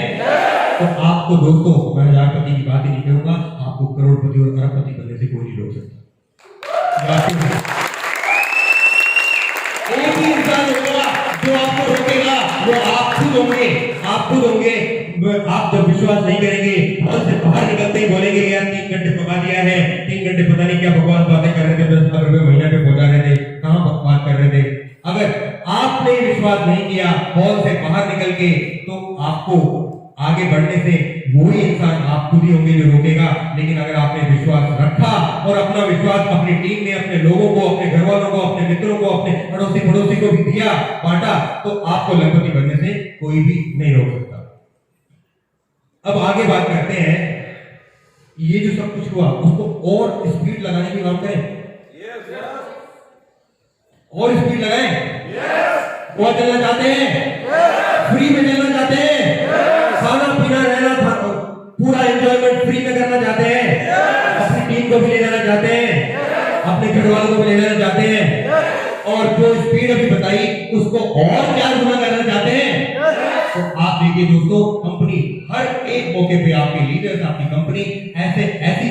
तो आपको दोस्तों, मैं हजारपति की बात ही नहीं करूंगा, आपको करोड़पति और अरबपति बनने से कोई नहीं रोक सकता। एक ही इंसान होगा जो आपको रोकेगा, वो आप खुद होंगे। आप खुद होंगे। आप जब विश्वास नहीं करेंगे, घर से बाहर निकलते ही बोलेंगे यार 3 घंटे पका दिया है, 3 घंटे पता नहीं क्या बकवास बातें कर रहे थे, 10 लाख रुपए महीने पे पहुंचा रहे थे, कहां बकवास कर रहे थे। अगर आपने विश्वास नहीं किया हॉल से बाहर निकल के, तो आपको आगे बढ़ने से वही इंसान आप खुद ही होंगे जो रोकेगा। लेकिन अगर आपने विश्वास रखा और अपना विश्वास अपनी टीम में, अपने लोगों को, अपने घर वालों को, अपने मित्रों को, अपने अड़ोसी पड़ोसी को भी दिया, बांटा, तो आपको लखपति बनने से कोई भी नहीं रोक सकता। अब आगे बात करते हैं, ये जो सब कुछ हुआ उसको और स्पीड लगाने की बात करें। और स्पीड लगाएं। वो चलना चाहते हैं, फ्री में चलना चाहते हैं, खाना पीना रहना पूरा एंजॉयमेंट फ्री में करना चाहते हैं, अपनी टीम को भी ले जाना चाहते हैं, अपने घर वालों को भी ले जाना चाहते हैं, और जो स्पीड अभी बताई उसको और 4 गुना करना चाहते हैं। तो आप देखिए दोस्तों, कंपनी हर एक मौके पे आपके लीडर्स, आपकी कंपनी ऐसी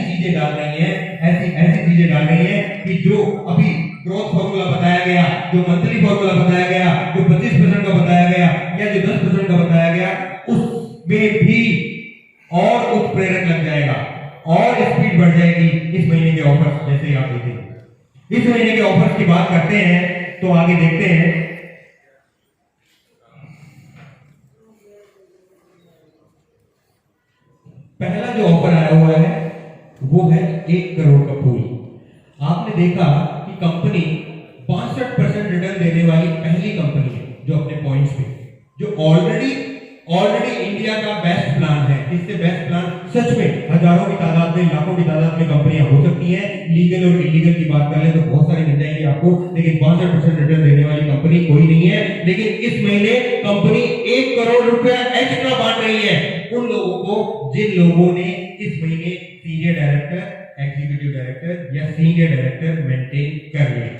चीजें डाल रही है, ऐसी चीजें डाल रही है कि जो अभी ग्रोथ फॉर्मूला बताया गया, जो मंथली फॉर्मूला बताया गया, जो 25% का बताया गया, या जो 10% का बताया गया, उसमें भी और उत्प्रेरक लग जाएगा और स्पीड बढ़ जाएगी। इस महीने के ऑफर्स जैसे आप देखेंगे, इस महीने के ऑफर्स की बात करते हैं तो आगे देखते हैं। पहला जो ऑफर आया हुआ है वो है 1 करोड़ का पूल। आपने देखा कि कंपनी 65% रिटर्न देने वाली पहली कंपनी है जो अपने पॉइंट्स पे, जो ऑलरेडी इंडिया का बेस्ट प्लान है। इससे बेस्ट प्लान सच में हजारों की तादाद में, लाखों की तादाद में कंपनियां हो सकती हैं। लीगल और इलीगल की बात कर ले तो बहुत सारी मिल जाएंगी आपको, लेकिन 65% रिटर्न देने वाली कंपनी कोई नहीं है। लेकिन इस महीने कंपनी 1 करोड़ रुपया एक्स्ट्रा बांट रही है उन लोगों को जिन लोगों ने इस महीने सीनियर डायरेक्टर, एग्जीक्यूटिव डायरेक्टर या सीनियर डायरेक्टर मेंटेन कर लिया।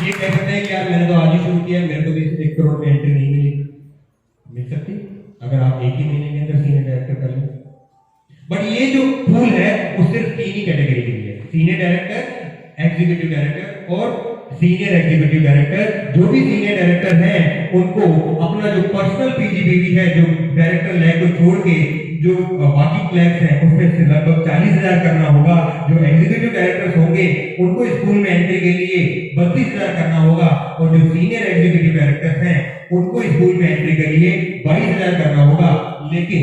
ये कह सकते हैं कि यार मैंने तो आज ही शुरू किया, मेरे को भी 1 करोड़ में एंट्री नहीं मिल सकती अगर आप एक ही महीने के अंदर सीनियर डायरेक्टर कर लें। बट ये जो पूल है वो सिर्फ 3 ही कैटेगरी के लिए, सीनियर डायरेक्टर, एग्जीक्यूटिव डायरेक्टर और सीनियर एग्जीक्यूटिव डायरेक्टर। जो भी सीनियर डायरेक्टर हैं उनको अपना जो पर्सनल पीजीबीवी है, जो डायरेक्टर लैब को छोड़ के जो बाकी क्लैब्स हैं उसमें से लगभग 40,000 करना होगा। जो एग्जीक्यूटिव डायरेक्टर्स होंगे उनको स्कूल में एंट्री के लिए 32,000 करना होगा, और जो सीनियर एग्जीक्यूटिव डायरेक्टर्स हैं उनको स्कूल में एंट्री के लिए 22,000 करना होगा। लेकिन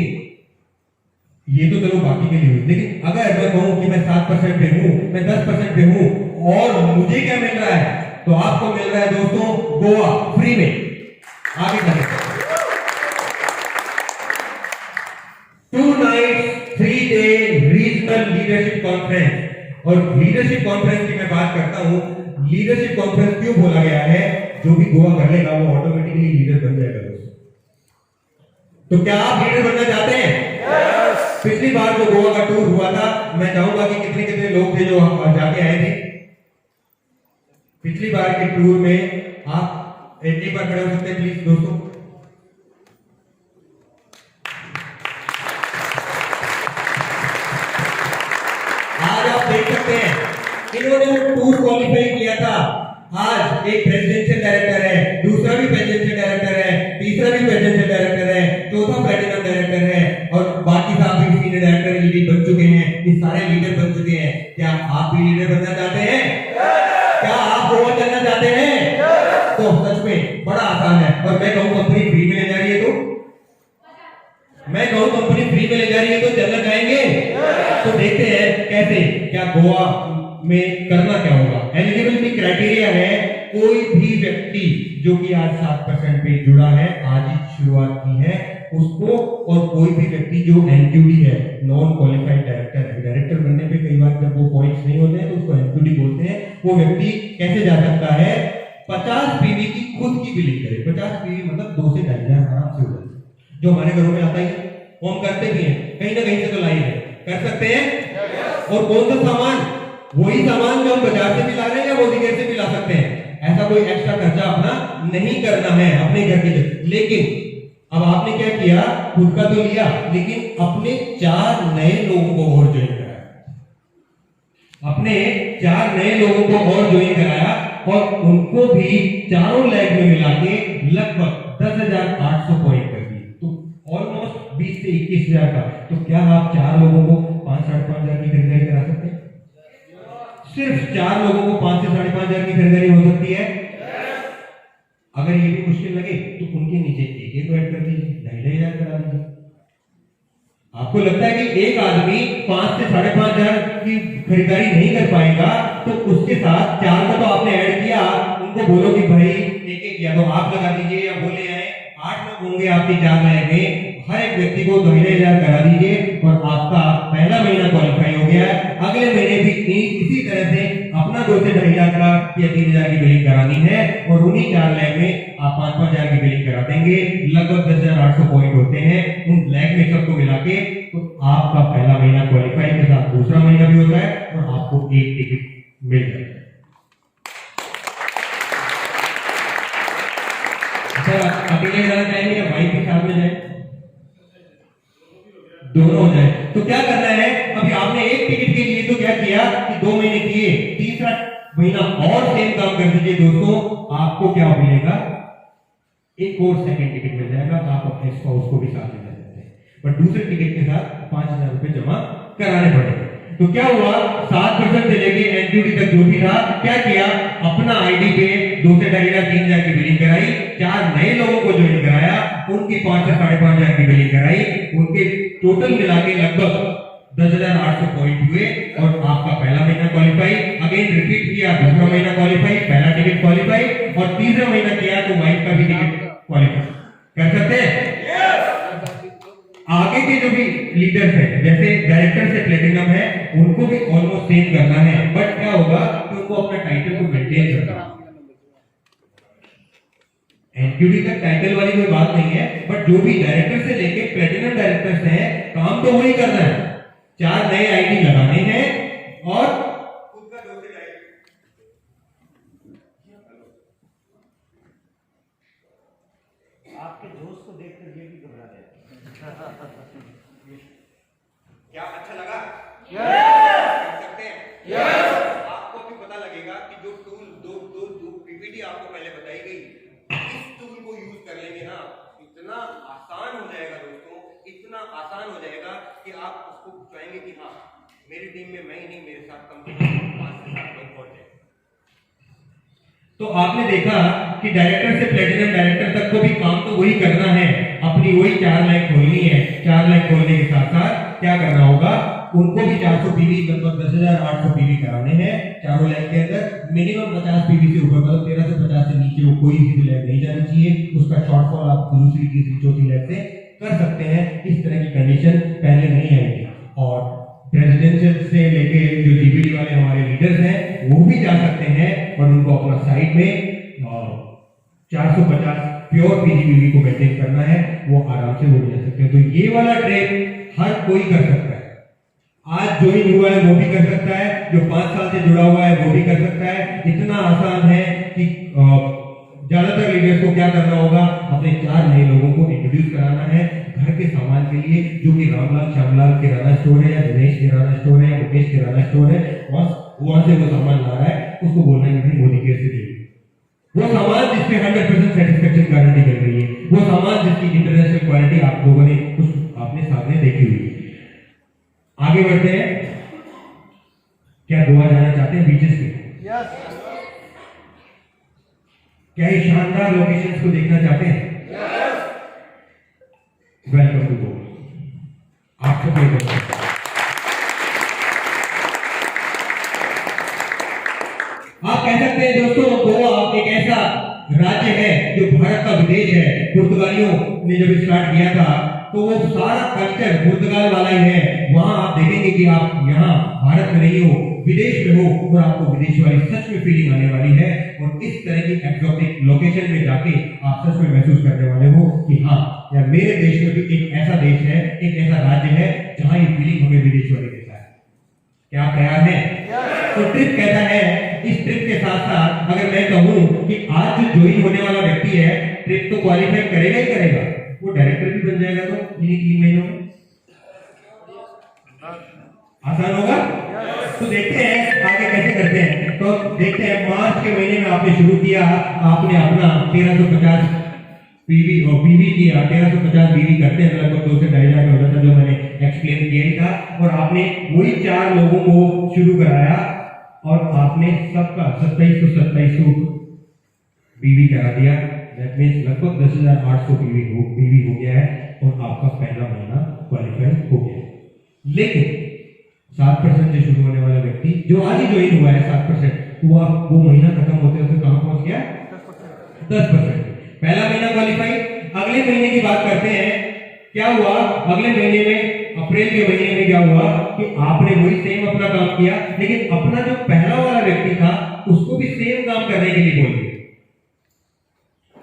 ये तो चलो बाकी के लिए, लेकिन अगर मैं कहूं कि मैं 7% पे हूं, मैं 10% पे हूं, और मुझे क्या मिल रहा है, तो आपको मिल रहा है दोस्तों गोवा फ्री में। आगे चलें। 2 nights 3 day regional leadership conference. और लीडरशिप कॉन्फ्रेंस की मैं बात करता हूं। लीडरशिप कॉन्फ्रेंस क्यों बोला गया है? जो भी गोवा कर लेगा वो ऑटोमेटिकली लीडर बन जाएगा दोस्तों। तो क्या आप लीडर बनना चाहते हैं? पिछली बार जो गोवा का टूर हुआ था, मैं चाहूंगा कि कितने कितने लोग थे जो जाके आए थे पिछली बार के टूर में। आप एक बार खड़े हो सकते हैं प्लीज दोस्तों। देख सकते हैं इन्होंने वो टूर क्वालिफाई किया था। आज एक प्रेसिडेंशियल डायरेक्टर है, दूसरा भी प्रेसिडेंशियल डायरेक्टर है, तीसरा भी प्रेसिडेंशियल डायरेक्टर है, चौथा प्लेटिनम डायरेक्टर है और बाकी साहब भी सीनियर डायरेक्टर लीडर बन चुके हैं। ये सारे लीडर बन चुके हैं। क्या आप भी लीडर बनना चाहते हैं? क्या आप गोवा चलना चाहते हैं? तो सच में बड़ा आसान है। और मैं कहूँ कंपनी फ्री में ले जा रही है तो चलना चाहेंगे? तो देखते हैं कैसे, क्या गोवा में करना क्या होगा। एलिजिबिलिटी क्राइटेरिया है, कोई भी व्यक्ति जो कि आज 7% पे जुड़ा है, आज ही शुरुआत की है उसको, और कोई भी व्यक्ति जो एनक्यूडी है, नॉन क्वालिफाइड डायरेक्टर है। डायरेक्टर बनने पे कई बार जब वो पॉइंट्स नहीं होते हैं तो उसको एनक्यूडी बोलते हैं। वो व्यक्ति कैसे जा सकता है? 50 पीवी की खुद की बिलिंग करे। 50 पीवी मतलब 2 से 2.5 हजार आराम से हो जाता है, जो हमारे घरों में आता है वो हम करते भी हैं, कहीं ना कहीं से तो लाइव है, कर सकते हैं। और कौन सा सामान? वही सामान जो हम बाजार से भी ला रहे हैं या वो जगह से भी ला सकते हैं। ऐसा कोई एक्स्ट्रा खर्चा अपना नहीं करना है अपने घर के लिए। लेकिन अब आपने क्या किया? खुद का तो लिया, लेकिन अपने 4 नए लोगों को और ज्वाइन कराया। अपने 4 नए लोगों को और ज्वाइन कराया और उनको भी चारों लैब में मिला के लगभग 10,800 पॉइंट कर दिए। तो ऑलमोस्ट 20 से 21,000 का। तो क्या आप 4 लोगों को 5-5.5 हजार की खरीदारी करा सकते हैं? सिर्फ 4 लोगों को 5 से 5.5 हजार की खरीदारी हो सकती है। अगर ये भी मुश्किल लगे तो उनके नीचे एक ऐड कर दीजिए, 2.5 हजार करा दीजिए। आपको लगता है कि एक आदमी 5 से 5.5 हजार की खरीदारी नहीं कर पाएगा, तो उसके साथ 4 का तो आपने ऐड किया, उनको बोलो कि भाई एक या तो आप लगा दीजिए या वो ले आए। 8 लोग होंगे आपकी 4 लाइन में, हर एक व्यक्ति को 2.5 हजार करा दीजिए और आपका पहला महीना क्वालिफाई हो गया है। अगले महीने भी इसी तरह से अपना 2 से 2.5 हजार का या 3 हजार की बिलिंग करानी है और उन्हीं 4 लैब में आप 5-5 हजार की बिलिंग करा देंगे। लगभग 10,800 पॉइंट होते हैं उन लैब में सबको मिला के। तो आपका पहला महीना क्वालिफाई के साथ दूसरा महीना भी होता है और आपको एक टिकट मिल जाता है। अकेले जाना चाहेंगे या वाइफ के साथ में जाए? दोनों हो जाए। तो क्या करना है? अभी आपने एक टिकट के लिए तो क्या किया कि 2 महीने किए, तीसरा महीना और सेम काम कर दीजिए दोस्तों। आपको क्या मिलेगा? एक और सेकंड टिकट मिल जाएगा। आप अपने स्पाउस को भी साथ ले जा सकते हैं, पर दूसरे टिकट के साथ 5,000 रुपए जमा कराने पड़ेंगे। तो क्या हुआ? 7% से लेके एनक्यूडी तक जो भी था, क्या किया? अपना आईडी पे 2 से 2.5 हजार 3 हजार की बिलिंग कराई, 4 नए लोगों को ज्वाइन कराया, उनकी 5 से 5.5 हजार की बिलिंग कराई, उनके टोटल मिला के लगभग 10,800 पॉइंट हुए और आपका पहला महीना क्वालिफाई। अगेन रिपीट किया, दूसरा महीना क्वालिफाई, पहला टिकट क्वालिफाई और तीसरा महीना किया तो वाइफ का भी टिकट क्वालिफाई। कर सकते हैं? आगे के जो भी लीडर्स हैं, जैसे डायरेक्टर से प्लेटिनम है, उनको भी ऑलमोस्ट सेम करना है। बट क्या होगा कि उनको अपना टाइटल को मेंटेन करना है। एनक्यूडी का टाइटल वाली कोई बात नहीं है, बट जो भी डायरेक्टर से लेके प्लेटिनम डायरेक्टर्स हैं, काम तो वही करना है। 4 नए आईडी लगाने हैं और खुद का 2 से 2.5। आपके दोस्त को देखकर ये भी घबरा गया। क्या अच्छा लगा? कर सकते हैं? आपको भी पता लगेगा कि जो टूल दो पीपीटी आपको पहले बताई गई, इस टूल को यूज कर लेंगे ना, इतना आसान हो जाएगा दोस्तों, इतना आसान हो जाएगा कि आप उसको चाहेंगे कि हाँ मेरी टीम में मैं ही नहीं, मेरे साथ कम से कम 5 से 7 लोग पहुंचे। तो आपने देखा कि डायरेक्टर से प्लेटिनम डायरेक्टर तक को भी काम तो वही करना है, अपनी वही 4 लाइन खोलनी है। 4 लाइन खोलने के साथ साथ क्या करना होगा? उनको भी 400 पीवी, लगभग 10,800 पीवी कराने हैं चारों लाइन के अंदर। मिनिमम 50 पीवी से ऊपर, मतलब 13 से 50 से नीचे वो कोई भी लाइन नहीं जानी चाहिए। उसका शॉर्टफॉल आप दूसरी, तीसरी, चौथी लाइन से कर सकते हैं। इस तरह की कंडीशन पहले नहीं आई थी और प्रेसिडेंशियल से लेके जो डीबीडी वाले हमारे लीडर्स हैं वो भी जा सकते हैं और उनको अपना साइड में 450 प्योर पीजीबीवी को मेंटेन करना है, वो आराम से वो भी जा सकते हैं। तो ये वाला ट्रेड हर कोई कर सकता है। आज ज्वाइन हुआ है वो भी कर सकता है, जो 5 साल से जुड़ा हुआ है वो भी कर सकता है। इतना आसान है कि ज्यादातर लीडर्स को क्या करना होगा? अपने 4 नए लोगों को इंट्रोड्यूस कराना है, घर के सामान के लिए, जो कि रामलाल श्यामलाल किराना स्टोर है या दिनेश किराना स्टोर है या मुकेश किराना स्टोर है, वहां से वो सामान ला रहा है, उसको बोलना है कि मोदी केयर से चाहिए। वो सामान जिसपे 100% सेटिस्फेक्शन गारंटी मिल रही है, वो सामान जिसकी इंटरनेशनल क्वालिटी आप लोगों ने आपने सामने देखी हुई है। आगे बढ़ते हैं। क्या गोवा जाना चाहते हैं बीचेस पे? क्या ये शानदार लोकेशंस को देखना चाहते हैं? Welcome to Goa. आप सब आप कह सकते हैं दोस्तों, गोवा एक ऐसा राज्य है जो भारत का विदेश है। पुर्तगालियों ने जब स्टार्ट किया था तो वो सारा कल्चर पुर्तगाल वाला ही है। वहां आप देखेंगे कि आप यहाँ भारत में नहीं हो, विदेश में हो, और आपको विदेश वाली सच में फीलिंग आने वाली है। और इस तरह की एक्सोटिक लोकेशन में जाके आप सच में महसूस करने वाले हो कि हाँ यार, मेरे देश में भी एक ऐसा देश है, एक ऐसा राज्य है जहां ये फीलिंग हमें विदेश वाली देता है। क्या आप तैयार हैं? तो ट्रिप कहता है, इस ट्रिप के साथ साथ अगर मैं कहूं कि आज जो ज्वाइन होने वाला व्यक्ति है, ट्रिप तो क्वालिफाई करेगा ही करेगा, वो डायरेक्टर भी बन जाएगा। तो इन्हीं 3 महीनों में आसान होगा। तो देखते हैं आगे कैसे करते हैं। तो देखते हैं, मार्च के महीने में आपने शुरू किया, आपने अपना 1350 पीवी और पीवी किया। 1350 पीवी करते हैं लगभग 2 से 2.5 हज़ार होता था, जो मैंने एक्सप्लेन किया ही था। और आपने वही 4 लोगों को शुरू कराया और आपने सबका 2700 पीवी करा दिया। दैट मींस लगभग 10,800 पीवी हो गया है और आपका पहला महीना क्वालिफाई हो गया। लेकिन 7% से शुरू होने वाला व्यक्ति जो आज ही ज्वाइन हुआ है 7%, वो महीना खत्म होते होते कहां पहुंच गया? 10%। पहला महीना क्वालिफाई। अगले महीने की बात करते हैं, क्या हुआ अगले महीने में? अप्रैल के महीने में क्या हुआ कि आपने वही सेम अपना काम किया, लेकिन अपना जो पहला वाला व्यक्ति था उसको भी सेम काम करने के लिए बोल दिया,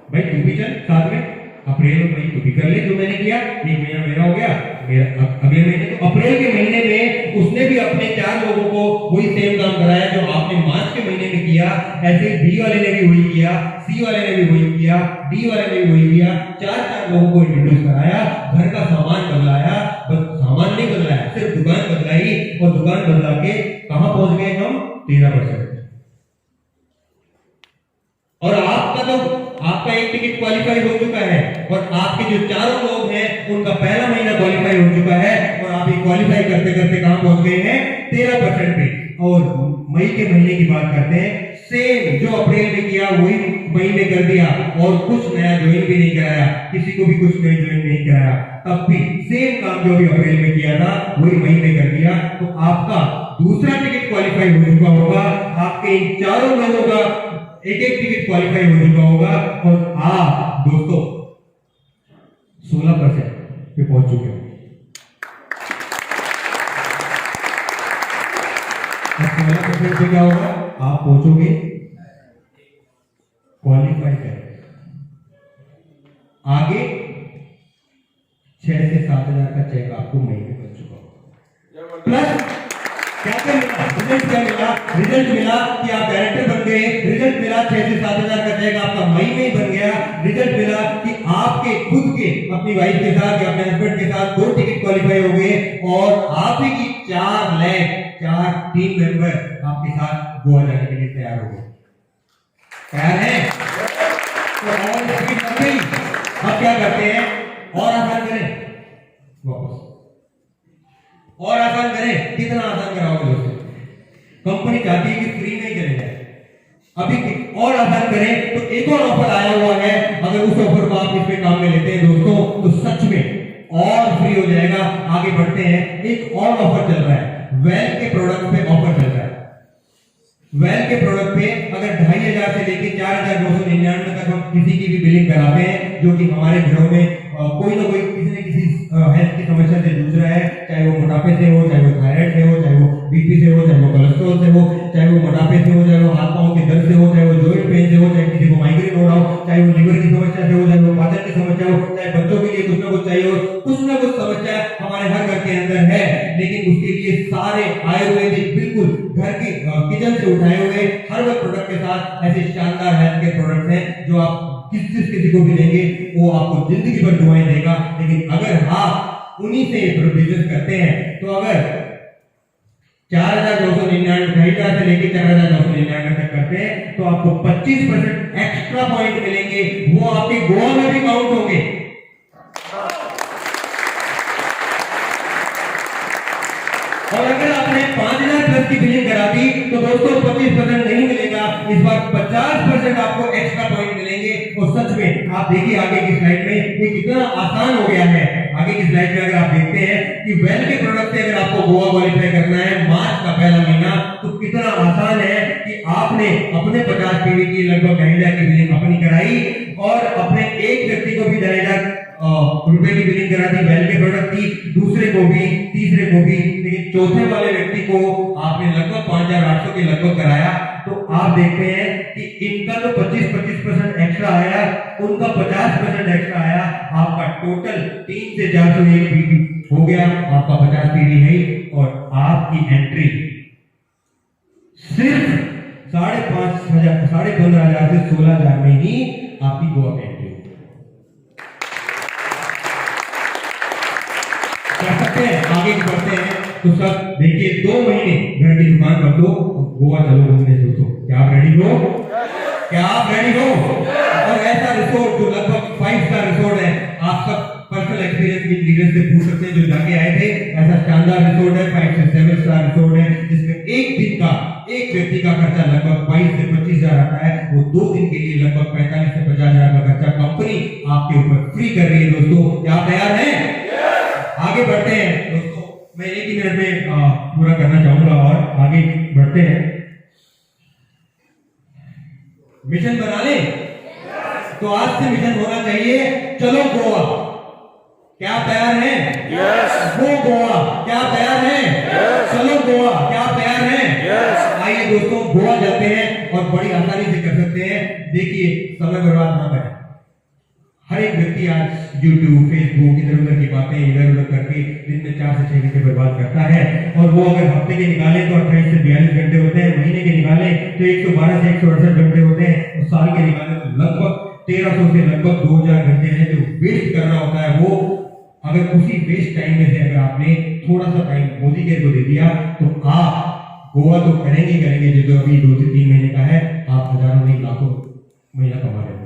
भाई तू भी चल साथ में, अप्रैल और मई तू भी कर ले जो मैंने किया। 1 महीना मेरा हो गया, मेरा अगले महीने। तो अप्रैल के महीने में उसने भी अपने 4 लोगों को वही सेम काम कराया जो आपने मार्च के महीने में किया। ऐसे बी वाले ने भी वही किया, सी वाले ने भी वही किया, डी वाले ने भी वही किया। 4 लोगों को इंट्रोड्यूस कराया, घर का सामान बदलाया, सामान नहीं बदलाया, सिर्फ दुकान बदलाई, और दुकान बदला के कहां पहुंच गए हम? 13%। और आपका एक टिकट क्वालिफाई हो चुका है, और आपके जो 4 लोग हैं उनका पहला महीना क्वालिफाई हो चुका है, और आप ये क्वालिफाई करते करते कहां पहुंच गए हैं? 13% पे। और मई के महीने की बात करते हैं, सेम जो अप्रैल में किया वही मई में कर दिया, और कुछ नया ज्वाइन भी नहीं कराया, किसी को भी कुछ नया ज्वाइन नहीं कराया, तब भी सेम काम जो भी अप्रैल में किया था वही मई में कर दिया। तो आपका दूसरा टिकट क्वालिफाई हो चुका होगा। आपके इन 4 लोगों का एक टिकट क्वालिफाई हो चुका होगा, और आप दोस्तों 16% पे पहुंच चुके हो। 16% पे क्या होगा? आप पहुंचोगे क्वालिफाई कर, आगे 6 से 7 हज़ार का चेक आपको महीने में बन चुका होगा। प्लस क्या मिला? रिजल्ट मिला कि आप डायरेक्टर बन गए। रिजल्ट मिला 6 से 7 हज़ार का चेक आपका मई में ही बन गया। रिजल्ट मिला कि आपके खुद के अपनी वाइफ के साथ या अपने हस्बैंड के साथ 2 टिकट क्वालिफाई हो गए, और आप ही की 4 टीम मेंबर आपके साथ गोवा जाने के लिए तैयार हो गए। तैयार है? तो और अब क्या करते हैं? और आसान करें, वापस और आसान करें। कितना आसान कराओगे दोस्तों? कंपनी चाहती है कि फ्री में ही चले जाए। अभी और आसान करें तो एक और ऑफर आया हुआ है, अगर उस ऑफर को आप इसमें काम में लेते हैं दोस्तों, तो सच में और फ्री हो जाएगा। आगे बढ़ते हैं, एक और ऑफर चल रहा है, वेल के प्रोडक्ट पे ऑफर चल रहा है। वेल के प्रोडक्ट पे अगर 2,500 से लेकर 4,299 तक हम किसी की भी बिलिंग कराते हैं, जो कि हमारे घरों में कोई ना कोई किसी न किसी हेल्थ की समस्या से जूझ रहा है, चाहे वो मोटापे से हो, चाहे वो थायराइड से हो, चाहे वो बीपी से हो, चाहे वो कोलेस्ट्रॉल से हो, चाहे वो मोटापे से हो, चाहे वो हाथ पांव के दर्द से हो, चाहे वो जॉइंट पेन से हो, चाहे किसी को माइग्रेन हो रहा हो, चाहे वो लिवर की समस्या से हो, चाहे वो पाचन की समस्या हो, चाहे बच्चों के लिए कुछ ना कुछ चाहिए हो, कुछ ना कुछ समस्या हमारे हर घर के अंदर है। लेकिन उसके लिए सारे आयुर्वेदिक बिल्कुल घर के किचन से उठाए हुए हर वो प्रोडक्ट के साथ ऐसे शानदार हेल्थ केयर प्रोडक्ट्स हैं जो आप किसी को भी देंगे वो आपको जिंदगी भर दुआएं देगा। लेकिन अगर आप उन्हीं से बिजनेस करते हैं तो अगर 4,999 ढाई से लेके 4,999 तक करते हैं तो आपको 25% एक्स्ट्रा पॉइंट मिलेंगे, वो आपके गोवा में भी काउंट होंगे। और अगर आपने 5,000 प्लस की बिलिंग करा दी तो दोस्तों 25% नहीं मिलेगा, इस बार 50% आपको एक्स्ट्रा पॉइंट मिलेंगे। और सच में आप देखिए आगे की स्लाइड में ये कितना आसान हो गया है। आगे की स्लाइड में अगर आप देखते हैं कि वेल के प्रोडक्ट से अगर आपको गोवा क्वालिफाई करना है मार्च का पहला महीना, तो कितना आसान है कि आपने अपने 50 पीवी की लगभग 2,500 की बिलिंग अपनी कराई और अपने एक व्यक्ति को भी 2,500 रुपए की बिलिंग करा दी, वेल के प्रोडक्ट की, दूसरे को भी, तीसरे को भी, लेकिन चौथे वाले व्यक्ति को आपने लगभग 5,800 के लगभग कराया। तो आप देखते हैं कि इनका तो 25% एक्स्ट्रा आया, उनका 50% एक्स्ट्रा आया, आपका टोटल 3 से 401 पीवी हो गया, आपका 50 पीवी है और आपकी एंट्री सिर्फ 15,500 से 16,000 में ही आपकी गोवा में एंट्री कर सकते हैं। आगे बढ़ते हैं तो सब देखिए 2 महीने घर की दुकान कर दो, गोवा चलो घूमने दोस्तों। क्या आप रेडी हो? क्या आप रेडी हो? और ऐसा रिसोर्ट जो लगभग 5 स्टार रिसोर्ट है, आप सब पर्सनल एक्सपीरियंस की लीडर से पूछ सकते हैं जो जाके आए थे। ऐसा शानदार रिसोर्ट है, 5 से 7 स्टार रिसोर्ट है, जिसमें एक दिन का एक व्यक्ति का खर्चा लगभग 22 से 25,000 आता है। वो 2 दिन के लिए लगभग 45 से 50,000 का खर्चा कंपनी आपके ऊपर फ्री कर रही है दोस्तों। क्या आप तैयार हैं? आगे बढ़ते हैं दोस्तों, मैं 1 ही मिनट में पूरा करना चाहूंगा और आगे बढ़ते हैं। मिशन बना ले तो आज से मिशन होना चाहिए चलो गोवा। क्या आप तैयार हैं? वो गोवा। क्या आप तैयार हैं? चलो गोवा। क्या आप तैयार हैं? आइए दोस्तों गोवा जाते हैं और बड़ी आसानी से कर सकते हैं। देखिए समय बर्बाद ना करें। हर एक व्यक्ति आज YouTube, Facebook इधर उधर की बातें इधर उधर करके दिन में 4 से 6 घंटे बर्बाद करता है। और वो अगर हफ्ते के निकाले तो 28 से 42 घंटे होते हैं, महीने के निकाले तो 112 से 168 घंटे होते हैं, और साल के निकाले तो लगभग 1300 से लगभग 2000 घंटे हैं जो वेस्ट करना होता है। वो अगर उसी वेस्ट टाइम में से अगर आपने थोड़ा सा टाइम मोदी के को दे दिया तो आप गोवा तो करेंगे जो अभी 2 से 3 महीने का है, आप हजारों नहीं लाखों महीना कमा लेंगे।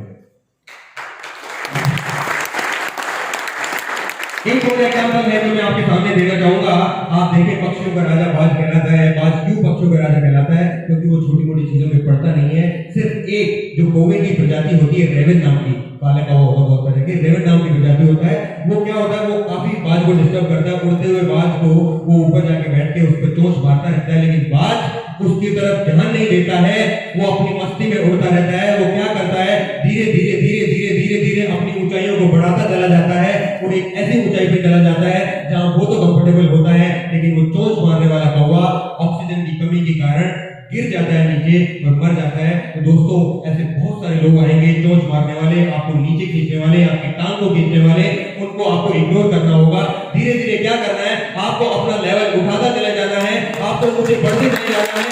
एक और एग्जांपल है जो मैं आपके सामने देना चाहूंगा। आप देखें पक्षियों का राजा बाज कहलाता है। बाज क्यों पक्षियों का राजा कहलाता है? क्योंकि वो छोटी मोटी चीजों में पड़ता नहीं है। सिर्फ एक जो कौवे की प्रजाति होती है रेवन नाम की, काले कौवा होगा बहुत तरह के, रेवन नाम की प्रजाति होता है। वो क्या होता है, वो काफी बाज को डिस्टर्ब करता है। उड़ते हुए बाज को वो ऊपर जाके बैठ के उस पर चोंच मारता रहता है, लेकिन बाज उसकी तरफ ध्यान नहीं देता है, वो अपनी मस्ती में उड़ता रहता है। वो क्या करता है, धीरे धीरे अपनी ऊंचाइयों को बढ़ाता चला जाता है और एक ऐसी ऊंचाई पे चला जाता है जहां वो तो कंफर्टेबल होता है, लेकिन वो चोंच मारने वाला कौवा ऑक्सीजन की कमी के कारण गिर जाता है नीचे और मर जाता है। तो दोस्तों ऐसे बहुत सारे लोग आएंगे चोंच मारने वाले, आपको नीचे खींचने वाले, आपकी टांग को खींचने वाले, उनको आपको इग्नोर करना होगा। धीरे धीरे क्या करना है, आपको अपना लेवल उठाता चला जाना है, आपको मुझे बढ़ते चले जाना है।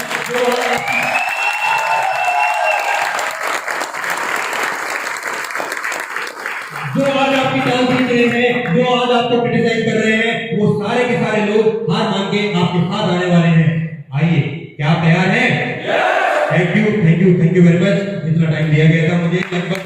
जो आज आपकी टांग खींच रहे हैं, जो आज आपको क्रिटिसाइज कर रहे हैं, वो सारे के सारे लोग हार मान के आपके साथ आने वाले हैं। आइए, क्या आप तैयार हैं? Thank you very much. इतना टाइम दिया गया था मुझे, लगभग